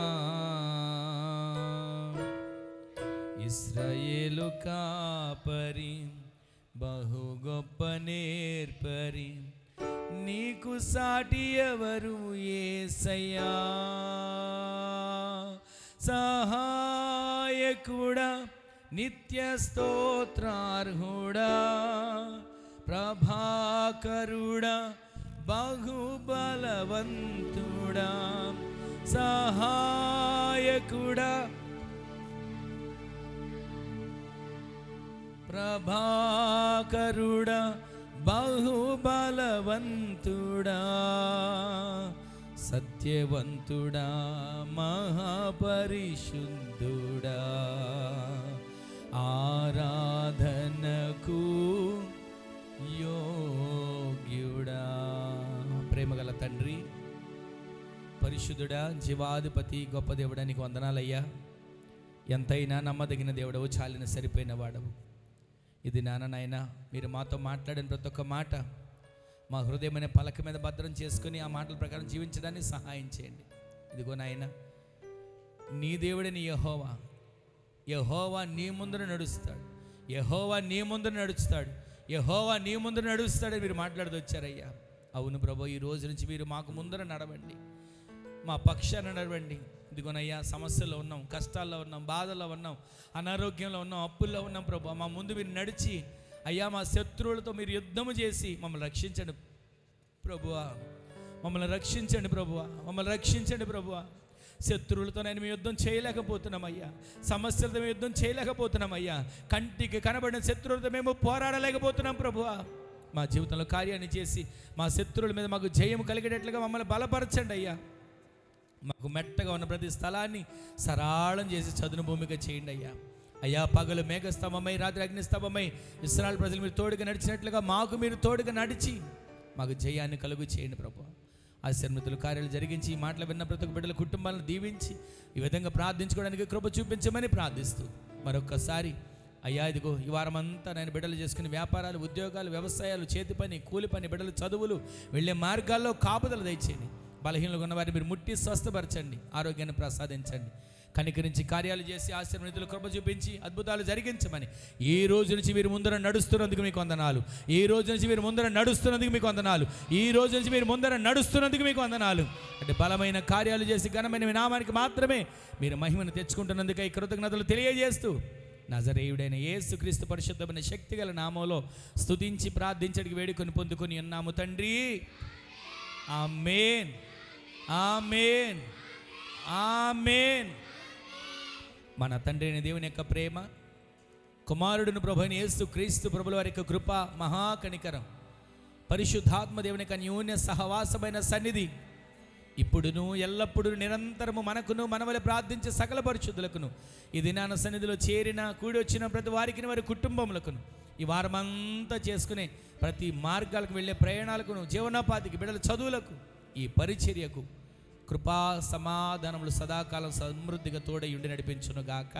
ఇశ్రాయేలు కాపరి, బహు గొప్ప నేర్పరి, నీకు సాటి ఎవరు యేసయ్యా. సహాయకుడా, నిత్య స్తోత్రార్హుడా, ప్రభాకరుడా, బహుబలవంతుడా, సహాయకుడా, ప్రభాకరుడా, బహుబలవంతుడా, సత్యవంతుడా, మహాపరిశుద్ధుడా, ఆరాధనకు యోగ్యుడా. ప్రేమగల తండ్రి, పరిశుద్ధుడా, జీవాధిపతి, గొప్ప దేవుడా, నీకు వందనాలయ్యా. ఎంతైనా నమ్మదగిన దేవుడవు, చాలిన సరిపోయిన వాడవు. ఇది నాయన మీరు మాతో మాట్లాడిన ప్రతి ఒక్క మాట మా హృదయం అనే పలక మీద భద్రం చేసుకుని ఆ మాటల ప్రకారం జీవించడానికి సహాయం చేయండి. ఇదిగో నాయన, నీ దేవుడని యెహోవా, యెహోవా నీ ముందున నడుస్తాడు, యెహోవా నీ ముందున నడుస్తాడు, యెహోవా నీ ముందున నడుస్తాడని మీరు మాట్లాడుతూ వచ్చారయ్యా. అవును ప్రభు, ఈ రోజు నుంచి మీరు మాకు ముందర నడవండి, మా పక్షాన నడవండి. ఇదిగోనయ్యా, సమస్యల్లో ఉన్నాం, కష్టాల్లో ఉన్నాం, బాధల్లో ఉన్నాం, అనారోగ్యంలో ఉన్నాం, అప్పుల్లో ఉన్నాం ప్రభు. మా ముందు మీరు నడిచి అయ్యా, మా శత్రువులతో మీరు యుద్ధము చేసి మమ్మల్ని రక్షించండి ప్రభువా, మమ్మల్ని రక్షించండి ప్రభువా, మమ్మల్ని రక్షించండి ప్రభువా. శత్రువులతో మేము యుద్ధం చేయలేకపోతున్నామయ్యా, సమస్యలతో మేము యుద్ధం చేయలేకపోతున్నామయ్యా, కంటికి కనబడిన శత్రువులతో మేము పోరాడలేకపోతున్నాం ప్రభువా. మా జీవితంలో కార్యాన్ని చేసి మా శత్రువుల మీద మాకు జయం కలిగేటట్లుగా మమ్మల్ని బలపరచండి అయ్యా. మాకు మెట్టగా ఉన్న ప్రతి స్థలాన్ని సరళం చేసి చదును భూమిగా చేయండి అయ్యా. అయ్యా, పగలు మేఘస్తంభమై రాత్రి అగ్నిస్తంభమై ఇశ్రాయేలు ప్రజలు మీరు తోడుగా నడిచినట్లుగా మాకు మీరు తోడుగా నడిచి మాకు జయాన్ని కలుగు చేయండి ప్రభు. ఆశీర్వదితులు కార్యాలు జరిగించి ఈ మాటలు విన్న ప్రతి ఒక్క బిడ్డల కుటుంబాలను దీవించి ఈ విధంగా ప్రార్థించుకోవడానికి కృప చూపించమని ప్రార్థిస్తూ మరొక్కసారి అయ్యా, ఇదిగో ఈ వారం అంతా నేను బిడ్డలు చేసుకుని వ్యాపారాలు, ఉద్యోగాలు, వ్యవసాయాలు, చేతి పని, కూలి పని, బిడ్డలు చదువులు, వెళ్ళే మార్గాల్లో కాపుదలు దయచేయండి. బలహీనలుగా ఉన్న వారిని మీరు ముట్టి స్వస్థపరచండి, ఆరోగ్యాన్ని ప్రసాదించండి. కనికరించి కార్యాలు చేసి ఆశీర్వదితులు కృప చూపించి అద్భుతాలు జరిగించమని ఈ రోజు నుంచి మీరు ముందర నడుస్తున్నందుకు మీకు వందనాలు. ఈ రోజు నుంచి మీరు ముందర నడుస్తున్నందుకు మీకు వందనాలు. ఈ రోజు నుంచి మీరు ముందర నడుస్తున్నందుకు మీకు వందనాలు. అంటే బలమైన కార్యాలు చేసి ఘనమైన మీ నామానికి మాత్రమే మీరు మహిమను తెచ్చుకుంటున్నందుకై కృతజ్ఞతలు తెలియజేస్తూ నజరేయుడైన యేసుక్రీస్తు పరిశుద్ధమైన శక్తిగల నామంలో స్తుతించి ప్రార్థించడానికి వేడుకొని పొందుకొని ఉన్నాము తండ్రి. ఆమేన్, ఆమేన్, ఆమేన్. మన తండ్రి అయిన దేవుని యొక్క ప్రేమ, కుమారుడును ప్రభు అయిన యేసుక్రీస్తు ప్రభుల వారి యొక్క కృప, మహాకనికరం, పరిశుద్ధాత్మ దేవుని యొక్క అన్యోన్య సహవాసమైన సన్నిధి ఇప్పుడును ఎల్లప్పుడూ నిరంతరము మనకును మనవలె ప్రార్థించే సకల పరిశుద్ధులకును ఈ దినాన సన్నిధిలో చేరిన కూడి వచ్చిన ప్రతి వారికి వారి కుటుంబములకును ఈ వారమంతా చేసుకునే ప్రతి మార్గాలకు వెళ్ళే ప్రయాణాలకును జీవనోపాధికి బిడ్డల చదువులకు ఈ పరిచర్యకు కృపా సమాధానములు సదాకాలం సమృద్ధిగా తోడై ఉండి నడిపించును గాక.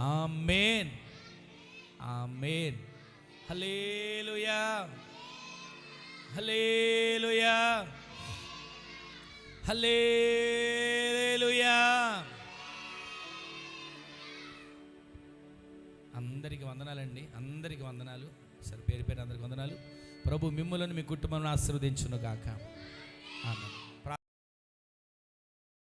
ఆమేన్, ఆమేన్. హల్లెలూయా, హల్లెలూయా, హల్లెలూయా. అందరికీ వందనాలండి, అందరికీ వందనాలు. సరే, పేరు పేరు అందరికీ వందనాలు. ప్రభు మిమ్ములను మీ కుటుంబాలను ఆశీర్వదించును గాక. ఆమేన్.